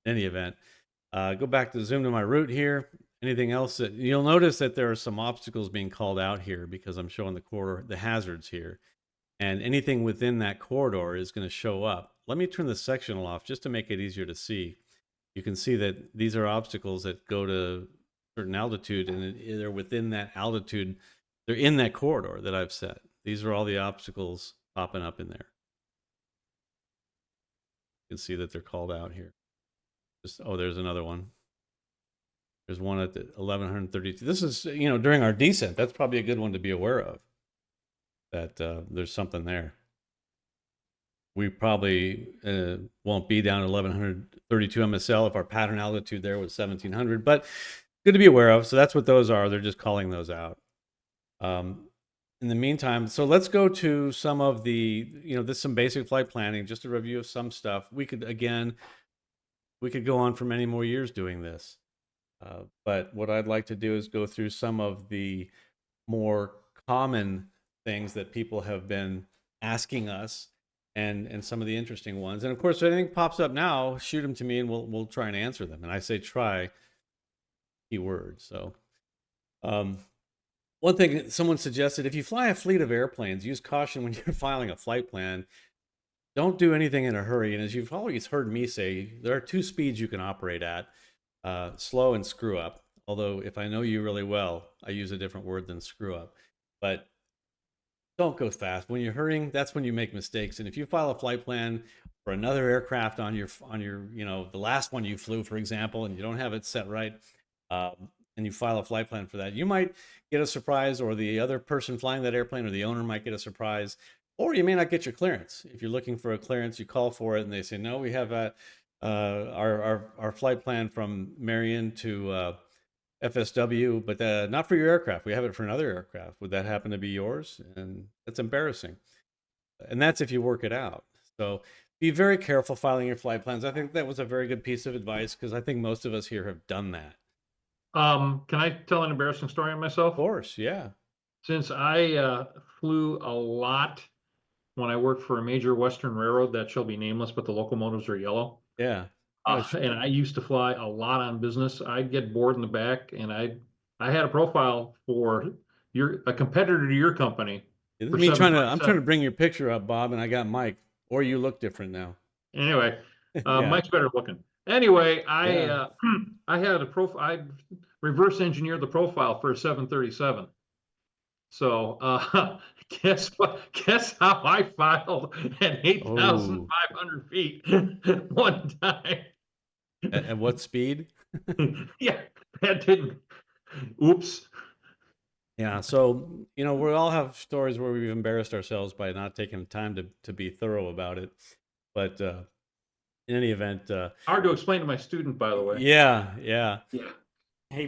In any event, go back to zoom to my route here. Anything else that you'll notice that there are some obstacles being called out here because I'm showing the corridor, the hazards here, and anything within that corridor is going to show up. Let me turn the sectional off just to make it easier to see. You can see that these are obstacles that go to certain altitude, and they're within that altitude. They're in that corridor that I've set. These are all the obstacles popping up in there. You can see that they're called out here. Oh, there's another one. There's one at the 1132. This is, during our descent. That's probably a good one to be aware of. That there's something there. We probably won't be down at 1132 MSL if our pattern altitude there was 1700, but good to be aware of. So that's what those are. They're just calling those out. In the meantime, so let's go to some of the, this some basic flight planning, just a review of some stuff. We could go on for many more years doing this. But what I'd like to do is go through some of the more common things that people have been asking us and some of the interesting ones. And of course, if anything pops up now, shoot them to me and we'll try and answer them. And I say try, keyword. So One thing that someone suggested, if you fly a fleet of airplanes, use caution when you're filing a flight plan. Don't do anything in a hurry. And as you've always heard me say, there are two speeds you can operate at, slow and screw up. Although if I know you really well, I use a different word than screw up. But don't go fast. When you're hurrying, that's when you make mistakes. And if you file a flight plan for another aircraft on your, the last one you flew, for example, and you don't have it set right, and you file a flight plan for that, you might get a surprise, or the other person flying that airplane or the owner might get a surprise, or you may not get your clearance. If you're looking for a clearance, you call for it and they say, no, we have our flight plan from Marion to FSW, but not for your aircraft. We have it for another aircraft. Would that happen to be yours? And that's embarrassing. And that's if you work it out. So be very careful filing your flight plans. I think that was a very good piece of advice, because I think most of us here have done that.
Can I tell an embarrassing story on myself?
Of course, yeah.
Since I flew a lot when I worked for a major Western railroad that shall be nameless, but the locomotives are yellow.
Yeah.
And I used to fly a lot on business. I'd get bored in the back, and I had a profile for a competitor to your company.
This is
for
me I'm
757.
trying to bring your picture up, Bob, and I got Mike. Or you look different now.
Anyway,
Yeah.
Mike's better looking. Anyway,
Yeah.
I had a profile. I reverse engineered the profile for a 737. So guess what? Guess how I filed at 8,500 feet one time.
At what speed?
Yeah, that didn't. Oops.
Yeah, so we all have stories where we've embarrassed ourselves by not taking the time to be thorough about it. But in any event,
Hard to explain to my student, by the way.
yeah.
Hey,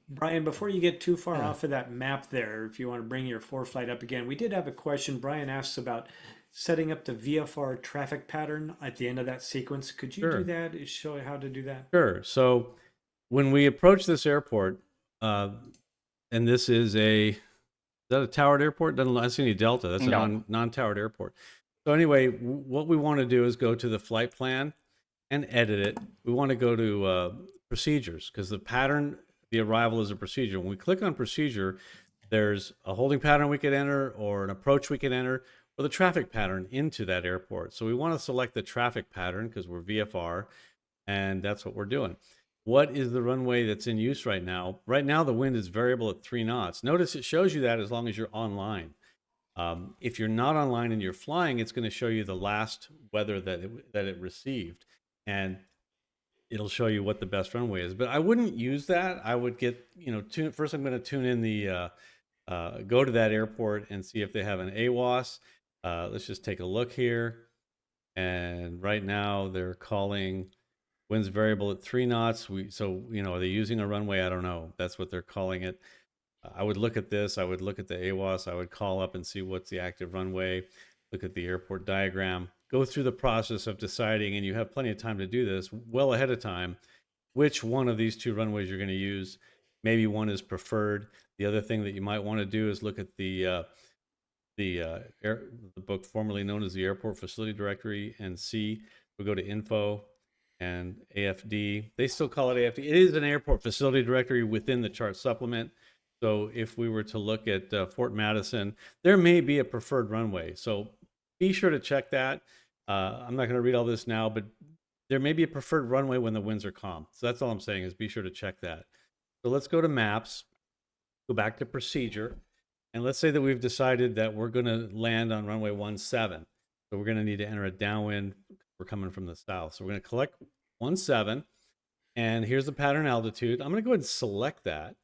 Brian, before you get too far
Yeah.
off of that map there, if you want to bring your ForeFlight up again, we did have a question. Brian asks about setting up the VFR traffic pattern at the end of that sequence. Could you
Sure.
do that? Show how to do that?
Sure. So when we approach this airport, and this is is that a towered airport? Doesn't I see any Delta? That's
No.
a non-towered airport. So anyway, what we want to do is go to the flight plan and edit it. We want to go to procedures, because the pattern, the arrival is a procedure. When we click on procedure, there's a holding pattern we could enter, or an approach we can enter, or the traffic pattern into that airport. So we want to select the traffic pattern because we're VFR, and that's what we're doing. What is the runway that's in use right now? Right now, the wind is variable at 3 knots. Notice it shows you that as long as you're online. If you're not online and you're flying, it's going to show you the last weather that it received, and it'll show you what the best runway is. But I wouldn't use that. I would get, first I'm going to tune in go to that airport and see if they have an AWOS. Let's just take a look here. And right now they're calling winds variable at 3 knots. Are they using a runway? I don't know. That's what they're calling it. I would look at this. I would look at the AWOS. I would call up and see what's the active runway, look at the airport diagram, go through the process of deciding, and you have plenty of time to do this well ahead of time, which one of these two runways you're going to use. Maybe one is preferred. The other thing that you might want to do is look at the book formerly known as the Airport Facility Directory, and see. We'll go to info and AFD. They still call it AFD. It is an Airport Facility Directory within the chart supplement. So if we were to look at Fort Madison, there may be a preferred runway. So be sure to check that. I'm not going to read all this now, but there may be a preferred runway when the winds are calm. So that's all I'm saying, is be sure to check that. So let's go to maps, go back to procedure, and let's say that we've decided that we're going to land on runway 17. So we're going to need to enter a downwind. We're coming from the south. So we're going to collect 17, and here's the pattern altitude. I'm going to go ahead and select that.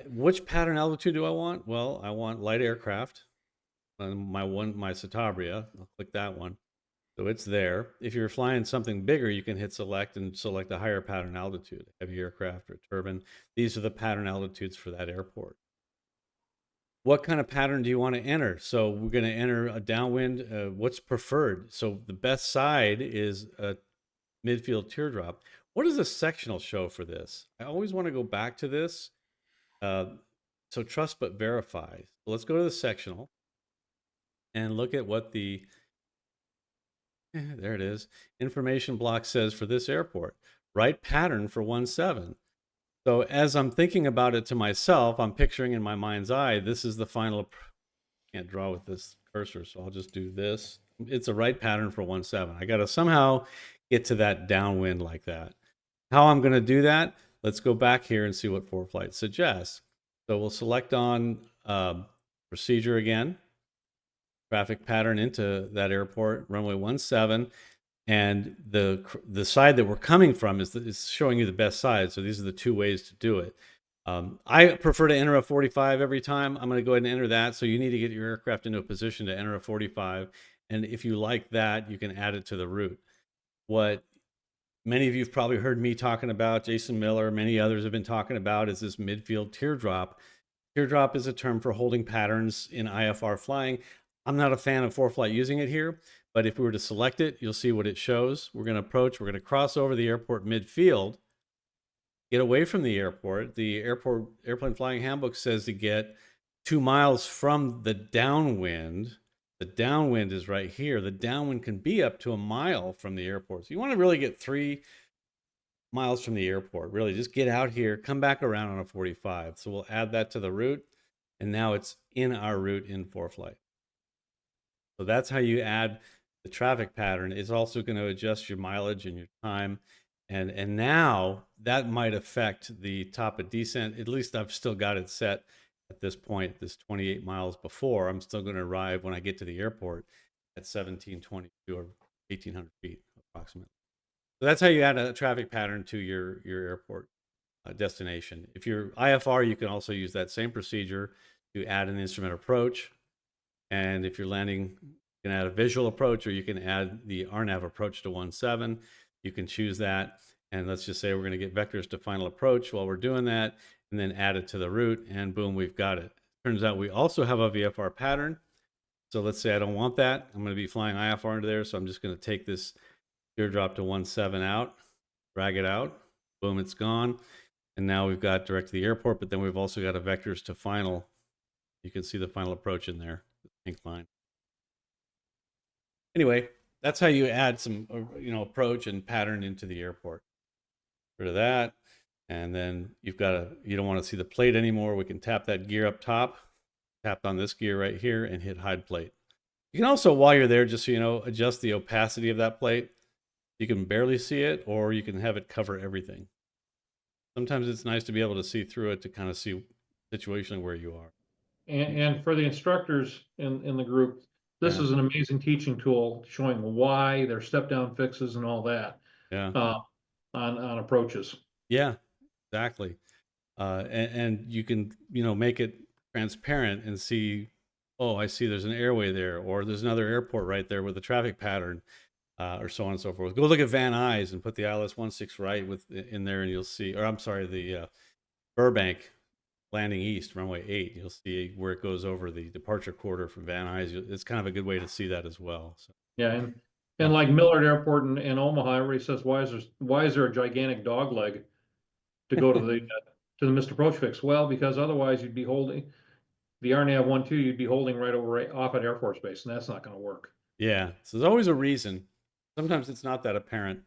Which pattern altitude do I want? Well, I want light aircraft. My Citabria. I'll click that one. So it's there. If you're flying something bigger, you can hit select and select a higher pattern altitude, heavy aircraft or turbine. These are the pattern altitudes for that airport. What kind of pattern do you want to enter? So we're going to enter a downwind. What's preferred? So the best side is a midfield teardrop. What does a sectional show for this? I always want to go back to this. So trust but verify. So let's go to the sectional and look at what the there it is. Information block says for this airport. Right pattern for 17. So as I'm thinking about it to myself, I'm picturing in my mind's eye, this is the final. Can't draw with this cursor, so I'll just do this. It's a right pattern for 1.7. I got to somehow get to that downwind like that. How I'm going to do that? Let's go back here and see what ForeFlight suggests. So we'll select on procedure again, traffic pattern into that airport, runway 17. And the side that we're coming from is showing you the best side. So these are the two ways to do it. I prefer to enter a 45 every time. I'm going to go ahead and enter that. So you need to get your aircraft into a position to enter a 45. And if you like that, you can add it to the route. What many of you have probably heard me talking about, Jason Miller, many others have been talking about, is this midfield teardrop. Teardrop is a term for holding patterns in IFR flying. I'm not a fan of ForeFlight using it here, but if we were to select it, you'll see what it shows. We're going to approach, we're going to cross over the airport midfield, get away from the airport. The airplane flying handbook says to get 2 miles from the downwind. The downwind is right here. The downwind can be up to 1 mile from the airport. So you want to really get 3 miles from the airport. Really just get out here, come back around on a 45. So we'll add that to the route. And now it's in our route in ForeFlight. So that's how you add the traffic pattern. It's also going to adjust your mileage and your time. And now that might affect the top of descent. At least I've still got it set at this point, this 28 miles before. I'm still going to arrive when I get to the airport at 1722 or 1800 feet approximately. So that's how you add a traffic pattern to your airport destination. If you're IFR, you can also use that same procedure to add an instrument approach. And if you're landing, you can add a visual approach, or you can add the RNAV approach to 1.7. You can choose that. And let's just say we're going to get vectors to final approach while we're doing that, and then add it to the route, and boom, we've got it. Turns out we also have a VFR pattern. So let's say I don't want that. I'm going to be flying IFR into there, so I'm just going to take this teardrop to 1.7 out, drag it out, boom, it's gone. And now we've got direct to the airport, but then we've also got a vectors to final. You can see the final approach in there, the pink line. Anyway, that's how you add some, approach and pattern into the airport. Rid of that. And then you don't want to see the plate anymore. We can tap that gear up top, tap on this gear right here, and hit hide plate. You can also, while you're there, just so you know, adjust the opacity of that plate. You can barely see it, or you can have it cover everything. Sometimes it's nice to be able to see through it to kind of see situationally where you are.
And for the instructors in the group, this is an amazing teaching tool showing why their step down fixes and all that.
Yeah.
On approaches.
Yeah, exactly. And you can, make it transparent and see, oh, I see there's an airway there, or there's another airport right there with a traffic pattern, or so on and so forth. Go look at Van Nuys and put the ILS 16 right in there, and you'll see, or I'm sorry, the Burbank landing east, runway 8. You'll see where it goes over the departure quarter from Van Nuys. It's kind of a good way to see that as well. So.
Yeah, and like Millard Airport in Omaha, everybody says, why is there a gigantic dog leg to go to the missed approach fix? Well, because otherwise you'd be holding the RNAV 1.2, you'd be holding right off at Air Force Base, and that's not going to work. Yeah,
so there's always a reason. Sometimes it's not that apparent.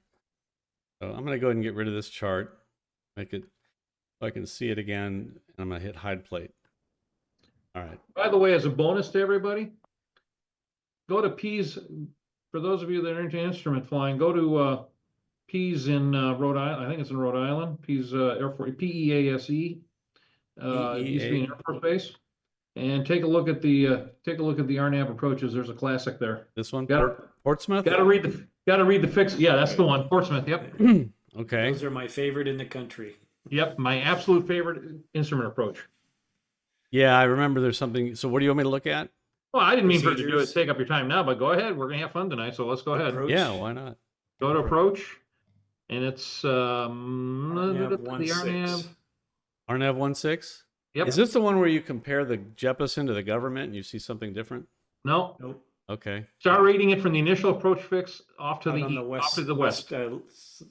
So I'm going to go ahead and get rid of this chart, make it so I can see it again, and I'm going to hit hide plate. All right.
By the way, as a bonus to everybody, go to P's. For those of you that are into instrument flying, go to P's in Rhode Island. I think it's in Rhode Island. P's Air Force, PEASE. It used to be an Air Force Base. And take a look at the RNAV approaches. There's a classic there.
This one,
Portsmouth. Got to read the fix. Yeah, that's the one. Portsmouth. Yep.
Okay.
Those are my favorite in the country.
Yep, my absolute favorite instrument approach.
Yeah, I remember there's something. So what do you want me to look at?
Well, I didn't mean for it to do it, take up your time now, but go ahead. We're gonna have fun tonight, so let's go ahead.
Approach.
Yeah, why not?
Go to approach, and it's
RNAV 16.
RNAV 16.
Yep.
Is this the one where you compare the Jeppesen to the government and you see something different?
No.
Nope.
Okay.
Start reading it from the initial approach fix off to
on
the west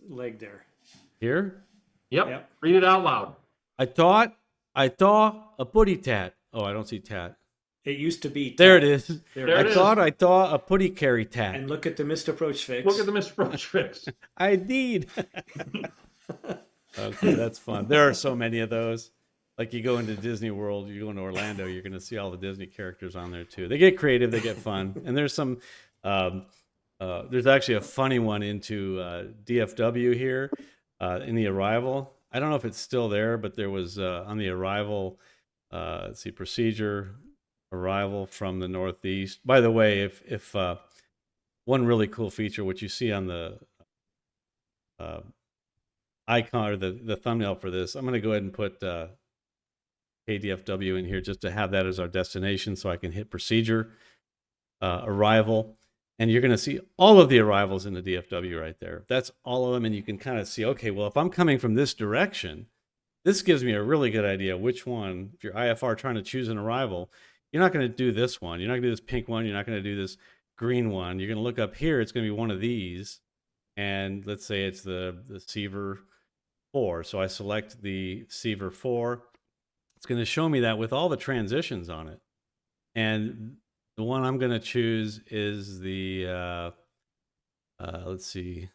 leg there.
Here?
Yep. Read it out loud.
I thought a putty tat. Oh, I don't see tat.
It used to be.
There it is.
There
I thought a putty carry tat.
And look at the missed approach fix.
Look at the missed approach fix.
I did. Okay, that's fun. There are so many of those. Like you go into Disney World, you go into Orlando, you're going to see all the Disney characters on there too. They get creative, they get fun, and there's some. There's actually a funny one into DFW here in the Arrival. I don't know if it's still there, but there was on the Arrival. Let's see, procedure arrival from the Northeast. By the way, if one really cool feature, which you see on the uh, icon or the thumbnail for this, I'm going to go ahead and put KDFW in here just to have that as our destination, so I can hit procedure arrival, and you're going to see all of the arrivals in the DFW right there. That's all of them, and you can kind of see, okay, well, if I'm coming from this direction, this gives me a really good idea which one. If you're IFR trying to choose an arrival, you're not going to do this one. You're not going to do this pink one. You're not going to do this green one. You're going to look up here. It's going to be one of these, and let's say it's the Seaver 4. So I select the Seaver 4. It's going to show me that with all the transitions on it. And the one I'm going to choose is the, let's see,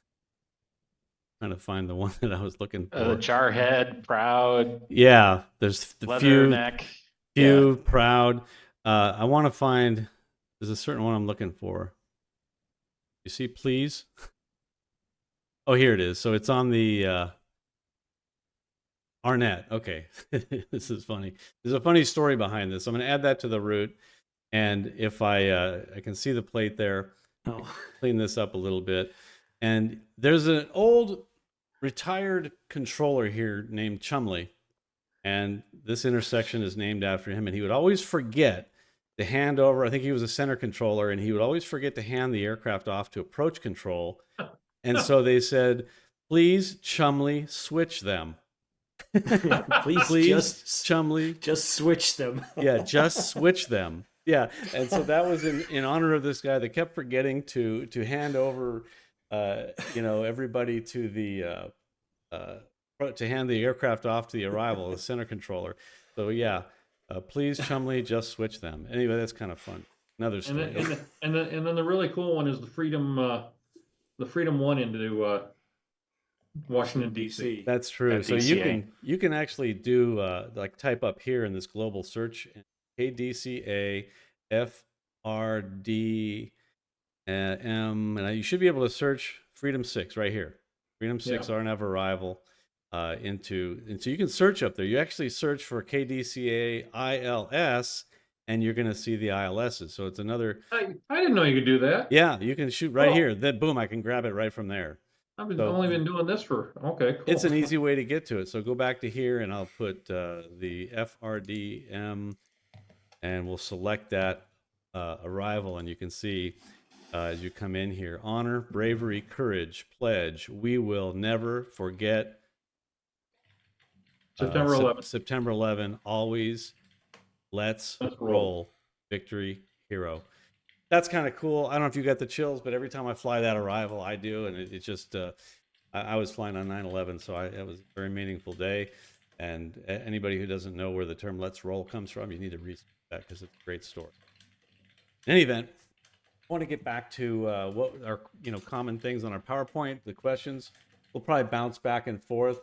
trying to find the one that I was looking for.
Jarhead, Proud.
Yeah, there's the
Leatherneck.
few, Proud. I want to find, there's a certain one I'm looking for. You see, please? Oh, here it is. So it's on the Arnett. Okay, this is funny. There's a funny story behind this. I'm going to add that to the route. And if I can see the plate there, clean this up a little bit. And there's an old retired controller here named Chumley. And this intersection is named after him. And he would always forget to hand over, I think he was a center controller, and he would always forget to hand the aircraft off to approach control. And so they said, please, Chumley, switch them.
Please,
Chumley.
Just switch them.
Yeah, just switch them. Yeah, and so that was in honor of this guy that kept forgetting to hand over, everybody to the to hand the aircraft off to the arrival, the center controller. So yeah, please, Chumley, just switch them. Anyway, that's kind of fun. Another story.
And then the really cool one is the Freedom 1 into Washington D.C.
That's true. So
DCA.
you can actually do like type up here in this global search KDCA FRD M, and you should be able to search Freedom 6 right here. Freedom 6 RNAV arrival and so you can search up there. You actually search for KDCA ILS, and you're going to see the ILSs. So it's another.
I didn't know you could do that.
Yeah, you can shoot right here. Then boom, I can grab it right from there.
I've only been doing this for, okay, cool.
It's an easy way to get to it. So go back to here, and I'll put the FRDM, and we'll select that arrival, and you can see as you come in here, honor, bravery, courage, pledge. We will never forget.
September 11th.
September 11, always. Let's roll. Victory, hero. That's kind of cool. I don't know if you got the chills, but every time I fly that arrival, I do. And it just, I was flying on 9/11, so it was a very meaningful day. And anybody who doesn't know where the term let's roll comes from, you need to research that because it's a great story. In any event, I want to get back to what are common things on our PowerPoint, the questions. We'll probably bounce back and forth.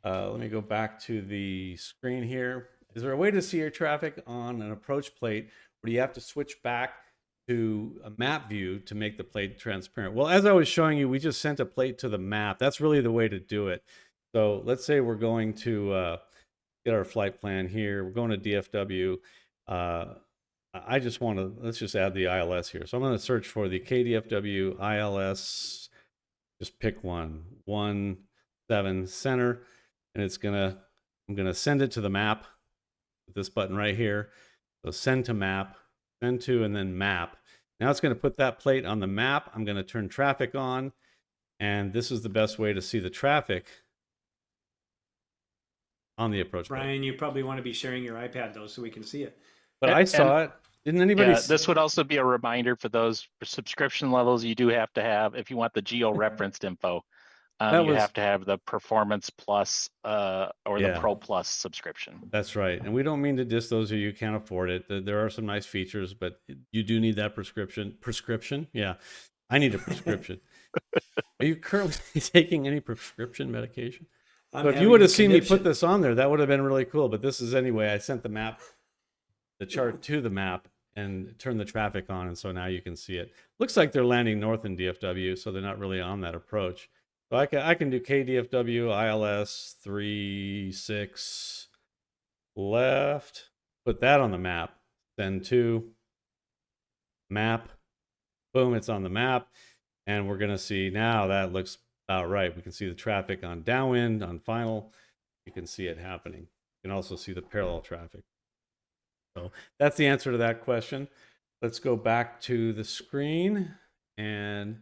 Let me go back to the screen here. Is there a way to see air traffic on an approach plate, or do you have to switch back to a map view to make the plate transparent? Well, as I was showing you, we just sent a plate to the map. That's really the way to do it. So let's say we're going to get our flight plan here. We're going to DFW. I just want to, let's just add the ILS here. So I'm going to search for the KDFW ILS. Just pick one, 17 center, and I'm going to send it to the map with this button right here. So send to map, send to, and then map. Now it's going to put that plate on the map. I'm going to turn traffic on, and this is the best way to see the traffic on the approach plate.
Brian, you probably want to be sharing your iPad though, so we can see it.
But I saw it. Didn't anybody?
Yeah, this would also be a reminder for those subscription levels you do have to have if you want the geo-referenced info. You have to have the Performance Plus or the Pro Plus subscription.
That's right. And we don't mean to diss those of you who can't afford it. There are some nice features, but you do need that prescription. Yeah, I need a prescription. Are you currently taking any prescription medication?
I'm
So if you
having
would
a
have seen me
conniption.
put this on there, that would have been really cool. But this is anyway, I sent the map, the chart to the map and turned the traffic on. And so now you can see it. Looks like they're landing north in DFW, so they're not really on that approach. So I can do KDFW, ILS 36 left, put that on the map, then 2 map, boom, it's on the map. And we're going to see now that looks about right. We can see the traffic on downwind, on final. You can see it happening. You can also see the parallel traffic. So that's the answer to that question. Let's go back to the screen. And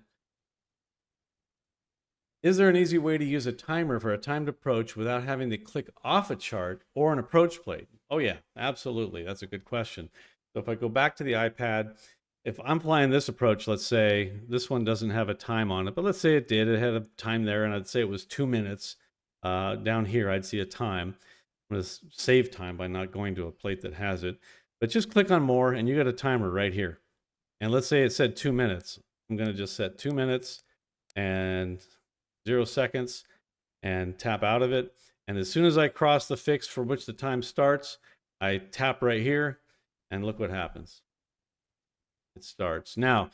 is there an easy way to use a timer for a timed approach without having to click off a chart or an approach plate? Oh yeah, absolutely. That's a good question. So if I go back to the iPad, if I'm flying this approach, let's say this one doesn't have a time on it, but let's say it did. It had a time there, and I'd say it was 2 minutes. Down here, I'd see a time. I'm going to save time by not going to a plate that has it. But just click on more, and you got a timer right here. And let's say it said 2 minutes. I'm going to just set 2 minutes and 0 seconds and tap out of it. And as soon as I cross the fix for which the time starts, I tap right here, and look what happens. It starts. Now, if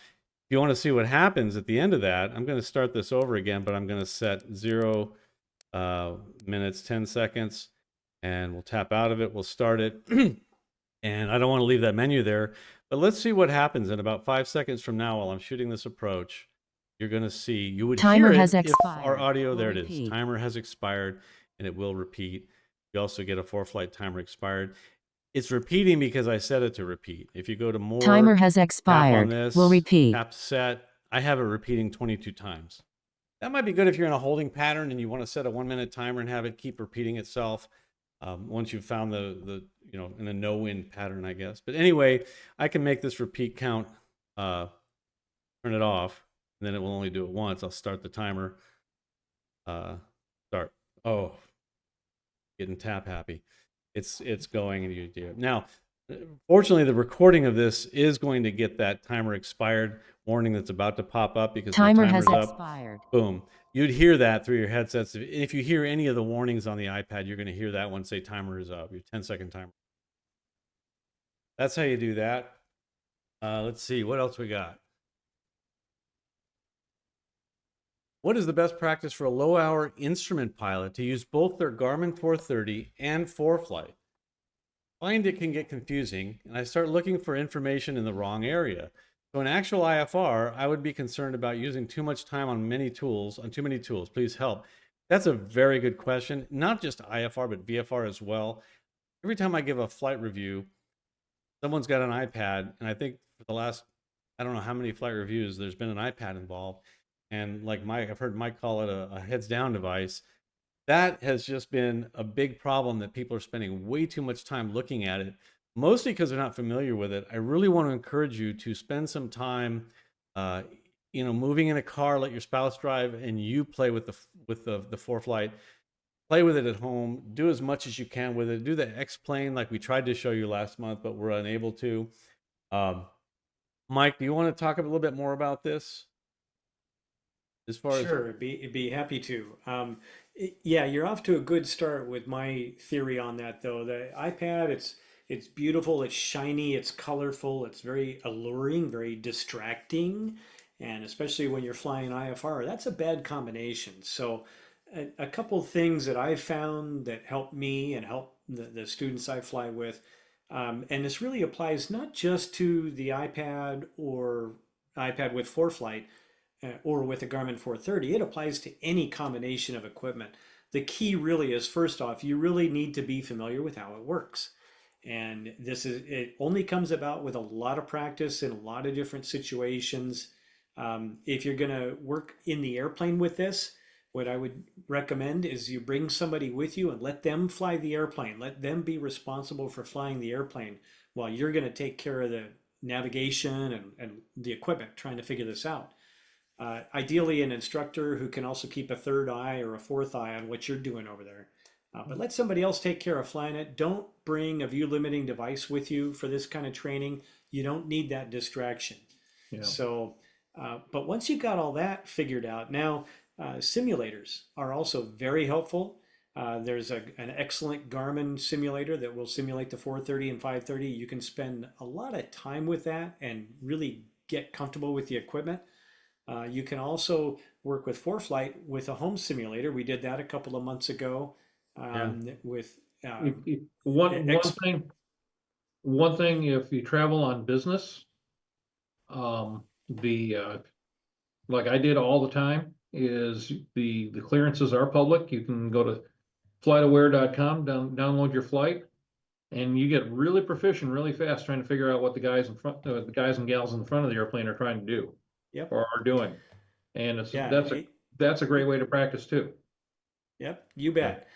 you want to see what happens at the end of that, I'm going to start this over again, but I'm going to set 0 minutes, 10 seconds, and we'll tap out of it. We'll start it. And I don't want to leave that menu there, but let's see what happens in about 5 seconds from now while I'm shooting this approach. You're going to see, you would
Timer
hear it
has
if
expired.
our audio,
Will
there it
repeat.
is. Timer has expired, and it will repeat. You also get a ForeFlight timer expired. It's repeating because I set it to repeat. If you go to more,
Timer has
tap on
expired.
this,
Will repeat.
tap to set. I have it repeating 22 times. That might be good if you're in a holding pattern and you want to set a 1 minute timer and have it keep repeating itself. Once you've found the in a no wind pattern, I guess. But anyway, I can make this repeat count, turn it off, and then it will only do it once. I'll start the timer. Start. Oh, getting tap happy. It's going, and you do it. Now, fortunately, the recording of this is going to get that timer expired warning that's about to pop up because
Timer
my
has
timer's up.
expired.
Boom. You'd hear that through your headsets. If you hear any of the warnings on the iPad, you're going to hear that one say timer is up, your 10-second timer. That's how you do that. Let's see, what else we got? What is the best practice for a low-hour instrument pilot to use both their Garmin 430 and ForeFlight? I find it can get confusing, and I start looking for information in the wrong area. So in actual IFR, I would be concerned about using too much time on too many tools. Please help. That's a very good question. Not just IFR, but VFR as well. Every time I give a flight review, someone's got an iPad, and I think for the last, I don't know how many flight reviews, there's been an iPad involved. And like I've heard Mike call it a heads down device. That has just been a big problem that people are spending way too much time looking at it, mostly because they're not familiar with it. I really want to encourage you to spend some time, moving in a car, let your spouse drive, and you play with the ForeFlight. Play with it at home. Do as much as you can with it. Do the X-plane like we tried to show you last month, but we're unable to. Mike, do you want to talk a little bit more about this? As far
Sure, be happy to. Yeah, you're off to a good start with my theory on that, though. The iPad, it's beautiful, it's shiny, it's colorful, it's very alluring, very distracting, and especially when you're flying IFR, that's a bad combination. So, a couple things that I've found that help me and help the students I fly with, and this really applies not just to the iPad or iPad with ForeFlight or with a Garmin 430, it applies to any combination of equipment. The key really is, first off, you really need to be familiar with how it works. And it only comes about with a lot of practice in a lot of different situations. If you're going to work in the airplane with this, what I would recommend is you bring somebody with you and let them fly the airplane. Let them be responsible for flying the airplane while you're going to take care of the navigation and the equipment, trying to figure this out. Ideally, an instructor who can also keep a third eye or a fourth eye on what you're doing over there. But let somebody else take care of flying it. Don't bring a view limiting device with you for this kind of training. You don't need that distraction.
Yeah.
So, but once you got all that figured out, now simulators are also very helpful. There's an excellent Garmin simulator that will simulate the 430 and 530. You can spend a lot of time with that and really get comfortable with the equipment. You can also work with ForeFlight with a home simulator. We did that a couple of months ago with
One
X.
thing, if you travel on business, like I did all the time, is the clearances are public. You can go to flightaware.com, download your flight, and you get really proficient really fast trying to figure out what the guys and gals in the front of the airplane are trying to do
Yep.
or are doing. And
Yeah.
that's a great way to practice too.
Yep. You bet.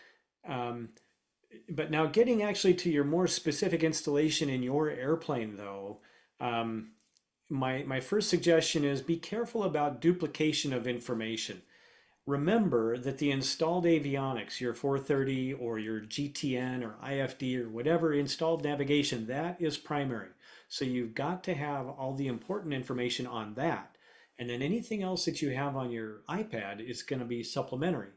But now getting actually to your more specific installation in your airplane though, my first suggestion is be careful about duplication of information. Remember that the installed avionics, your 430 or your GTN or IFD or whatever installed navigation, that is primary. So you've got to have all the important information on that. And then anything else that you have on your iPad is going to be supplementary.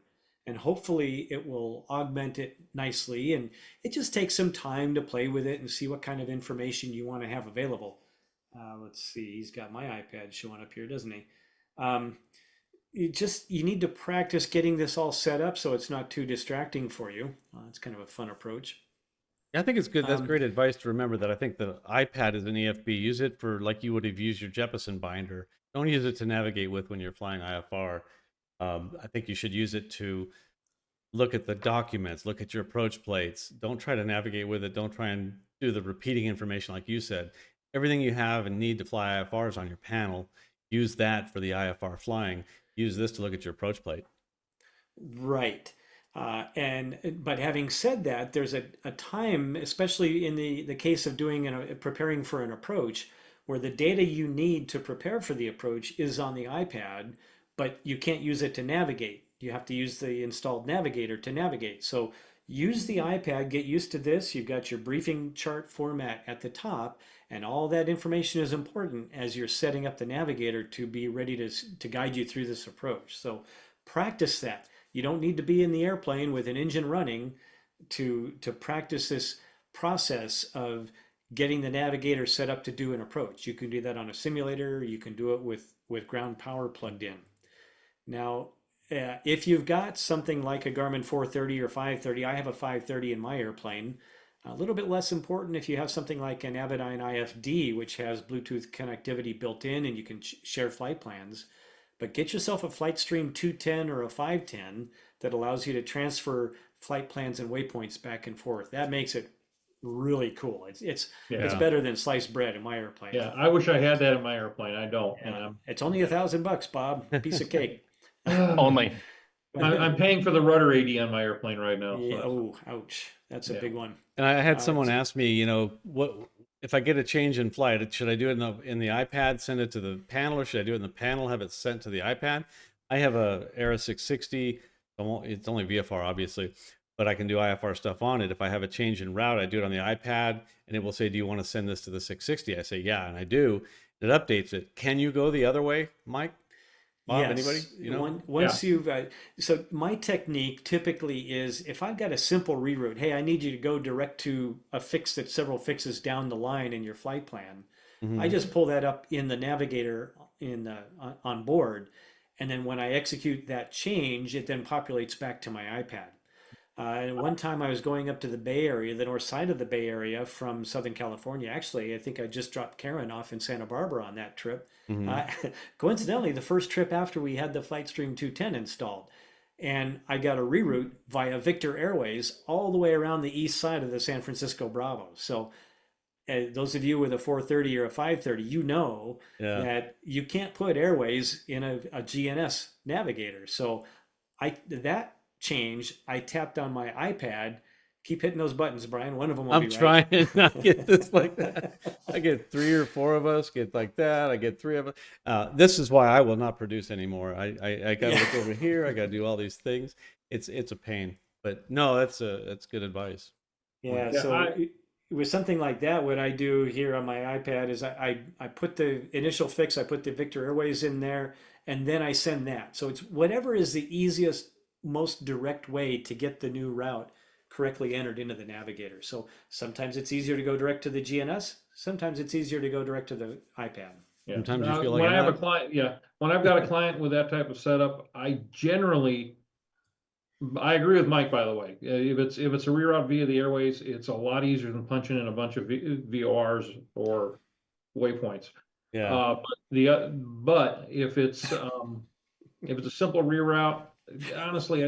And hopefully it will augment it nicely. And it just takes some time to play with it and see what kind of information you want to have available. Let's see, he's got my iPad showing up here, doesn't he? You need to practice getting this all set up so it's not too distracting for you. It's kind of a fun approach.
Yeah, I think it's good. That's great advice to remember that I think the iPad is an EFB. Use it for like you would have used your Jeppesen binder. Don't use it to navigate with when you're flying IFR. I think you should use it to look at the documents, look at your approach plates. Don't try to navigate with it. Don't try and do the repeating information like you said. Everything you have and need to fly IFRs on your panel, use that for the IFR flying. Use this to look at your approach plate.
Right. But having said that, there's a time, especially in the case of preparing for an approach, where the data you need to prepare for the approach is on the iPad, but you can't use it to navigate. You have to use the installed navigator to navigate. So use the iPad, get used to this. You've got your briefing chart format at the top, and all that information is important as you're setting up the navigator to be ready to guide you through this approach. So practice that. You don't need to be in the airplane with an engine running to practice this process of getting the navigator set up to do an approach. You can do that on a simulator. You can do it with ground power plugged in. Now, if you've got something like a Garmin 430 or 530, I have a 530 in my airplane. A little bit less important if you have something like an Avidyne IFD, which has Bluetooth connectivity built in and you can share flight plans. But get yourself a FlightStream 210 or a 510 that allows you to transfer flight plans and waypoints back and forth. That makes it really cool. It's better than sliced bread in my airplane.
Yeah, I wish I had that in my airplane. I don't.
It's only $1,000, Bob. Piece of cake.
Only.
I'm paying for the rudder AD on my airplane right now.
Yeah.
So.
Oh, ouch. That's a big one.
And I had someone ask me, what if I get a change in flight, should I do it in the iPad, send it to the panel, or should I do it in the panel, have it sent to the iPad? I have a Era 660. It's only VFR, obviously, but I can do IFR stuff on it. If I have a change in route, I do it on the iPad, and it will say, do you want to send this to the 660? I say, yeah, and I do. It updates it. Can you go the other way, Mike? Bob,
Yes.
anybody?
Once you've so my technique typically is if I've got a simple reroute, hey, I need you to go direct to a fix that's several fixes down the line in your flight plan. I just pull that up in the navigator on board, and then when I execute that change, it then populates back to my iPad. And one time I was going up to the Bay Area, the north side of the Bay Area from Southern California. Actually, I think I just dropped Karen off in Santa Barbara on that trip. Coincidentally, the first trip after we had the FlightStream 210 installed. And I got a reroute via Victor Airways all the way around the east side of the San Francisco Bravo. So those of you with a 430 or a 530, you know that you can't put Airways in a GNS navigator. So that change, I tapped on my iPad. Keep hitting those buttons, Brian. One of them will be right.
I'm trying not to get this like that. I get 3 or 4 of us get like that. I get 3 of us. This is why I will not produce anymore. I got to look over here. I got to do all these things. It's a pain. But no, that's good advice.
Yeah. So with something like that, what I do here on my iPad is I put the initial fix. I put the Victor Airways in there, and then I send that. So it's whatever is the easiest most direct way to get the new route correctly entered into the navigator. So sometimes it's easier to go direct to the GNS. Sometimes it's easier to go direct to the iPad.
Yeah.
Sometimes you feel like
when I
you're
have a
not.
client, when I've got a client with that type of setup, I agree with Mike, by the way. If it's a reroute via the airways, it's a lot easier than punching in a bunch of VORs or waypoints.
Yeah.
But if it's a simple reroute, honestly,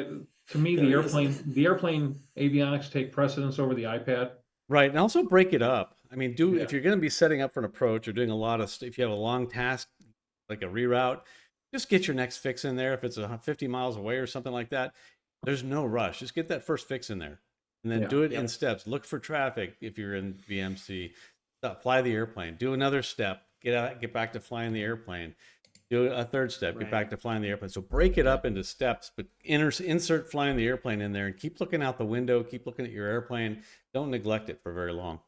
to me,
There
the
is.
airplane avionics take precedence over the iPad.
Right, and also break it up. I mean,
Yeah.
if you're going to be setting up for an approach or doing a lot of, if you have a long task like a reroute, just get your next fix in there. If it's 50 miles away or something like that, there's no rush. Just get that first fix in there, and then
Yeah.
do it in
Yep.
steps. Look for traffic if you're in VMC. Fly the airplane. Do another step. Get back to flying the airplane. Do a third step. Get
Right.
back to flying the airplane. So break it up into steps, but insert flying the airplane in there, and keep looking out the window. Keep looking at your airplane. Don't neglect it for very long.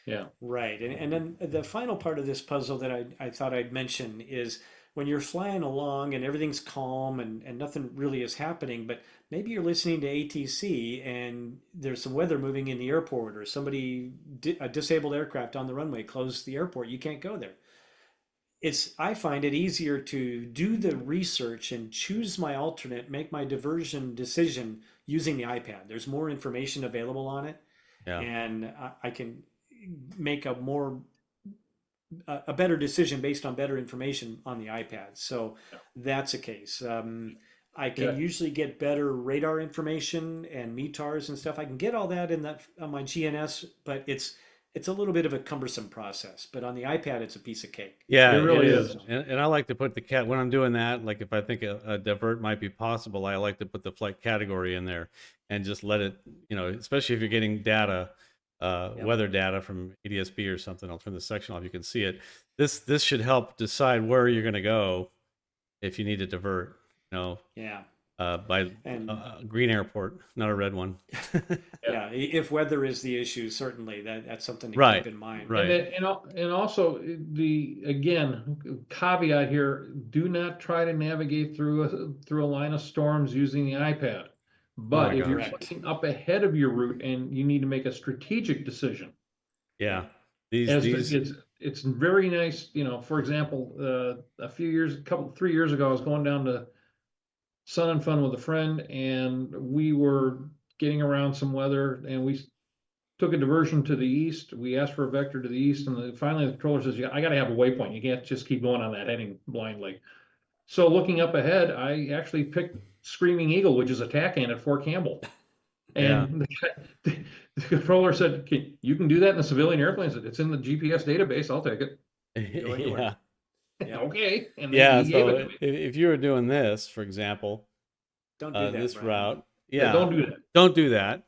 Yeah.
Right. And then the final part of this puzzle that I thought I'd mention is when you're flying along and everything's calm and nothing really is happening, but maybe you're listening to ATC and there's some weather moving in the airport or a disabled aircraft on the runway closed the airport. You can't go there. I find it easier to do the research and choose my alternate, make my diversion decision using the iPad. There's more information available on it,
Yeah.
and I can make a better decision based on better information on the iPad. So that's a case. I can
Yeah.
usually get better radar information and METARs and stuff. I can get all that on my GNS, but it's a little bit of a cumbersome process. But on the iPad, it's a piece of cake.
Yeah,
It really
is.
is.
And I like to put the cat when I'm doing that, like if I think a divert might be possible, I like to put the flight category in there and just let it, especially if you're getting data, weather data from ADSB or something. I'll turn the section off. You can see it. This should help decide where you're going to go if you need to divert,
Yeah.
by
And
a green airport, not a red one.
yeah, if weather is the issue, certainly that's something to
Right,
keep in mind.
right.
And also caveat here: do not try to navigate through a line of storms using the iPad. But
my
if you're
gosh.
looking up ahead of your route and you need to make a strategic decision,
Yeah.
it's very nice. For example, 3 years ago, I was going down to Sun and Fun with a friend, and we were getting around some weather, and we took a diversion to the east. We asked for a vector to the east, and finally the controller says, "Yeah, I got to have a waypoint. You can't just keep going on that heading blindly." So looking up ahead, I actually picked Screaming Eagle, which is a TACAN at Fort Campbell. And the controller said, "You can do that in the civilian airplanes. It's in the GPS database. I'll take it."
Go anywhere.
Yeah.
Okay. And then
Yeah,
he gave it
so
to me.
if you were doing this, for example,
Don't do that,
this
Brian.
route,
Yeah, don't do that.
don't do that.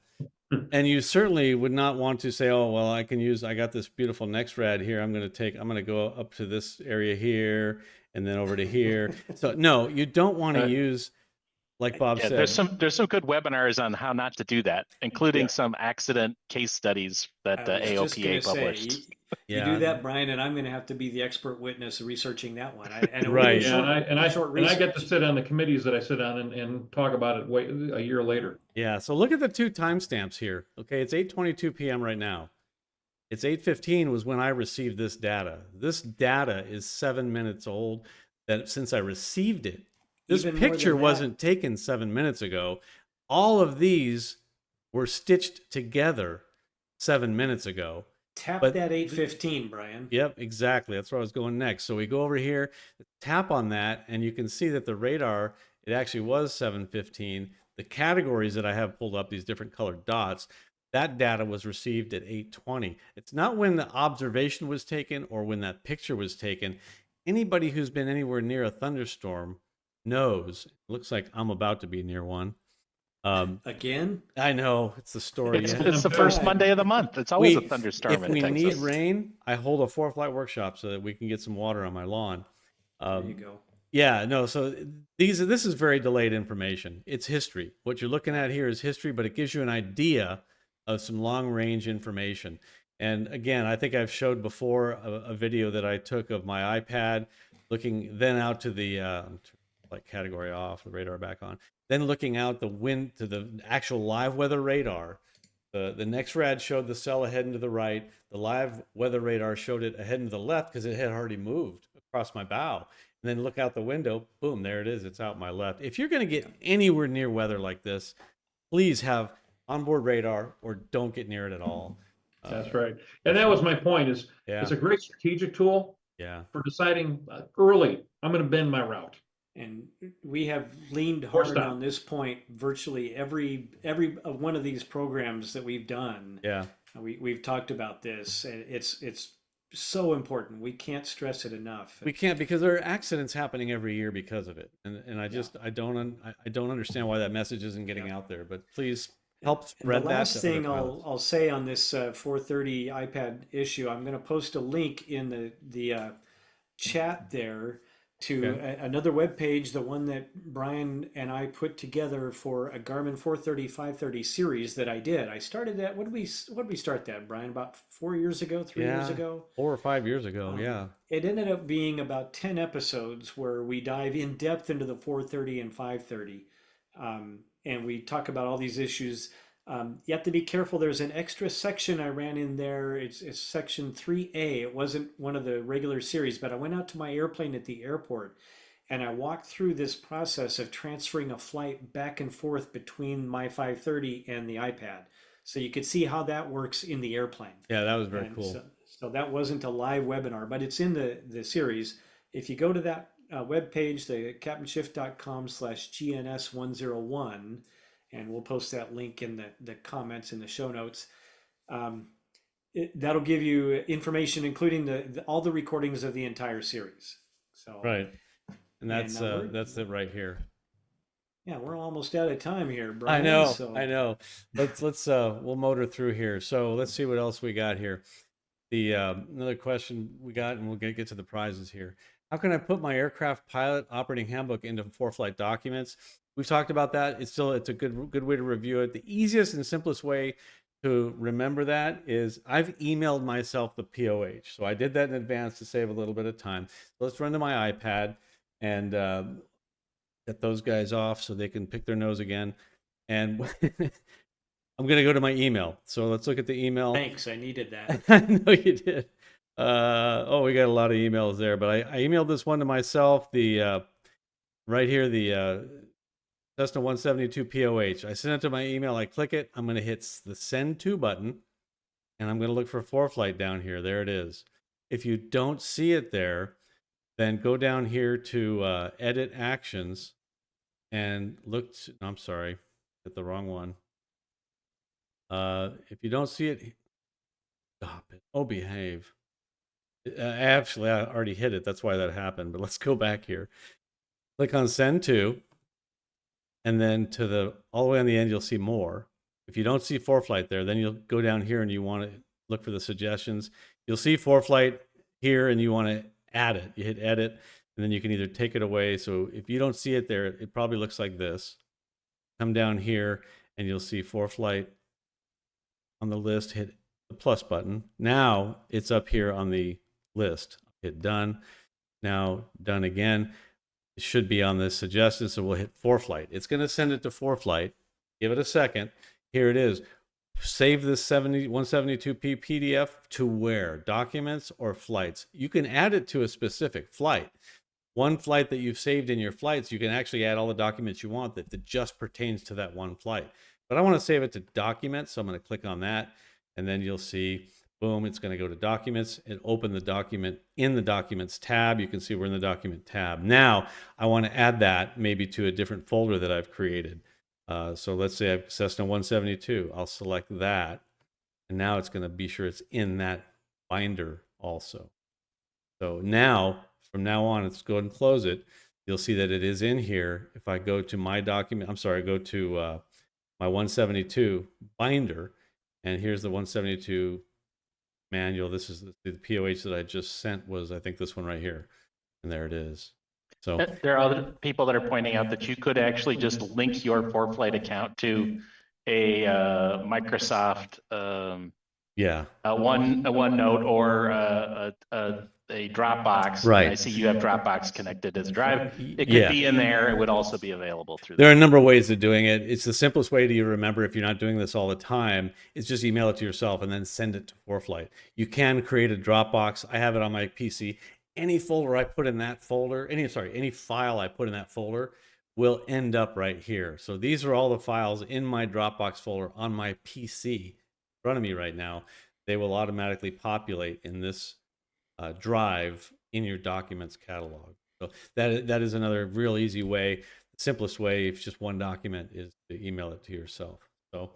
And you certainly would not want to say, "Oh, well, I got this beautiful next rad here. I'm going to go up to this area here and then over to here." So no, you don't want to use, like Bob
Yeah,
said.
there's some good webinars on how not to do that, including
Yeah.
some accident case studies that
I was just
AOPA
gonna say,
published.
you do that, Brian, and I'm going to have to be the expert witness researching that one. And it will
Right.
be
Yeah,
short
and I get to
research.
sit on the committees that I sit on and talk about it a year later.
Yeah, so look at the two timestamps here. Okay, it's 8:22 p.m. right now. It's 8:15 was when I received this data. This data is 7 minutes old since I received it. This
Even more
picture
than that.
wasn't taken 7 minutes ago. All of these were stitched together 7 minutes ago.
Tap
But
that 815, Brian.
Yep, exactly. That's where I was going next. So we go over here, tap on that, and you can see that the radar, it actually was 715. The categories that I have pulled up, these different colored dots, that data was received at 820. It's not when the observation was taken or when that picture was taken. Anybody who's been anywhere near a thunderstorm knows. It looks like I'm about to be near one.
Again?
I know, it's the story.
It's the first Monday of the month. It's always a thunderstorm
If
in
we
Texas.
need rain, I hold a ForeFlight workshop so that we can get some water on my lawn.
There you go.
Yeah, no, so this is very delayed information. It's history. What you're looking at here is history, but it gives you an idea of some long range information. And again, I think I've showed before a video that I took of my iPad looking then out to the like category off, the radar back on, then looking out the wind to the actual live weather radar. The next rad showed the cell ahead and to the right. The live weather radar showed it ahead and to the left because it had already moved across my bow. And then look out the window, boom, there it is. It's out my left. If you're going to get anywhere near weather like this, please have onboard radar or don't get near it at all.
That's right. And that was my point is
Yeah.
it's a great strategic tool
Yeah.
for deciding early, I'm going to bend my route.
And we have leaned
Or
hard
stop.
on this point virtually every one of these programs that we've done.
Yeah.
We've talked about this, and it's so important. We can't stress it enough.
We can't, because there are accidents happening every year because of it. And I just, I don't understand why that message isn't getting out there, but please help
And
spread
the
that
last
to
thing
other pilots.
I'll say on this 430 iPad issue, I'm going to post a link in the chat there to
Okay.
another web page, the one that Brian and I put together for a Garmin 430 530 series that I did. I started that. What did we start that, Brian? About 4 years ago, 3 years ago.
4 or 5 years ago. Yeah.
It ended up being about 10 episodes where we dive in depth into the 430 and 530. And we talk about all these issues. You have to be careful. There's an extra section I ran in there. It's section 3A. It wasn't one of the regular series, but I went out to my airplane at the airport and I walked through this process of transferring a flight back and forth between my 530 and the iPad. So you could see how that works in the airplane.
Yeah, that was very
And
cool.
so that wasn't a live webinar, but it's in the series. If you go to that web page, the captainshift.com/GNS101, and we'll post that link in the comments in the show notes. That'll give you information, including all the recordings of the entire series. So
Right. And that's
we're-
that's it right here.
yeah, we're almost out of time here, Brian.
I know.
So
I know. Let's we'll motor through here. So let's see what else we got here. The another question we got, and we'll get to the prizes here. How can I put my aircraft pilot operating handbook into ForeFlight documents? We've talked about that. It's a good way to review it. The easiest and simplest way to remember that is I've emailed myself the POH. So I did that in advance to save a little bit of time. So let's run to my iPad and get those guys off so they can pick their nose again. And I'm going to go to my email. So let's look at the email.
thanks, I needed that.
I know you did. Oh, we got a lot of emails there, but I emailed this one to myself. The right here, the Cessna 172 POH. I sent it to my email. I click it. I'm going to hit the send to button, and I'm going to look for ForeFlight down here. There it is. If you don't see it there, then go down here to edit actions and look. I'm sorry, hit the wrong one. If you don't see it, stop it. Oh, behave. Actually, I already hit it. That's why that happened. But let's go back here. Click on send to, and then to the all the way on the end, you'll see more. If you don't see ForeFlight there, then you'll go down here and you want to look for the suggestions. You'll see ForeFlight here, and you want to add it. You hit edit, and then you can either take it away. So if you don't see it there, it probably looks like this. Come down here, and you'll see ForeFlight on the list. Hit the plus button. Now it's up here on the list. Hit done. Now done again. It should be on the suggested, so we'll hit ForeFlight. It's going to send it to ForeFlight. Give it a second. Here it is. Save this 172p PDF to where? Documents or flights? You can add it to a specific flight. One flight that you've saved in your flights, you can actually add all the documents you want that just pertains to that one flight. But I want to save it to documents, so I'm going to click on that, and then you'll see, boom, it's going to go to documents and open the document in the documents tab. You can see we're in the document tab. Now, I want to add that maybe to a different folder that I've created. So let's say I've Cessna 172. I'll select that, and now it's going to be sure it's in that binder also. So now, from now on, let's go ahead and close it. You'll see that it is in here. If I go to my document, go to my 172 binder, and here's the 172 manual. This is the POH that I just sent was, I think, this one right here, and there it is. So
there are other people that are pointing out that you could actually just link your ForeFlight account to a Microsoft
yeah,
a OneNote or a a Dropbox, and I
Right.
see you have Dropbox connected as a drive, it could
Yeah.
be in there. It would also be available through
There are
there.
a number of ways of doing it. It's the simplest way to remember if you're not doing this all the time. It's just email it to yourself and then send it to ForeFlight. You can create a Dropbox. I have it on my PC. Any folder I put in that folder, any file I put in that folder will end up right here. So these are all the files in my Dropbox folder on my PC in front of me right now. They will automatically populate in this drive in your documents catalog. So that is another real easy way. The simplest way, if it's just one document, is to email it to yourself. So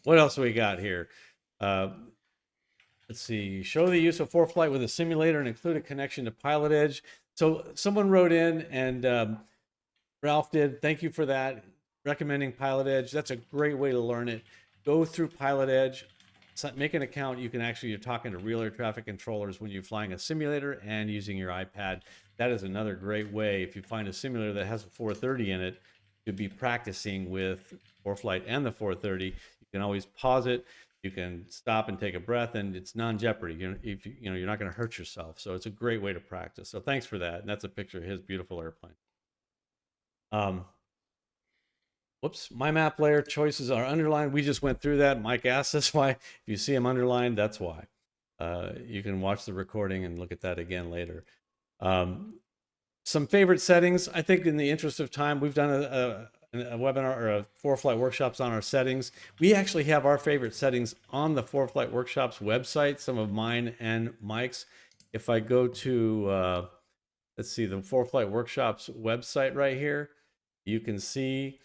what else do we got here? Let's see. Show the use of ForeFlight with a simulator and include a connection to Pilot Edge. So someone wrote in, and Ralph did. Thank you for that. Recommending Pilot Edge. That's a great way to learn it. Go through Pilot Edge. Make an account. You can actually, you're talking to real air traffic controllers when you're flying a simulator and using your iPad. That is another great way. If you find a simulator that has a 430 in it, to be practicing with ForeFlight and the 430. You can always pause it. You can stop and take a breath, and it's non-jeopardy. You're not going to hurt yourself. So it's a great way to practice. So thanks for that. And that's a picture of his beautiful airplane. Whoops, my map layer choices are underlined. We just went through that. Mike asked us why. If you see them underlined, that's why. You can watch the recording and look at that again later. Some favorite settings. I think in the interest of time, we've done a webinar or a ForeFlight Workshops on our settings. We actually have our favorite settings on the ForeFlight Workshops website, some of mine and Mike's. If I go to, let's see, the ForeFlight Workshops website right here, you can see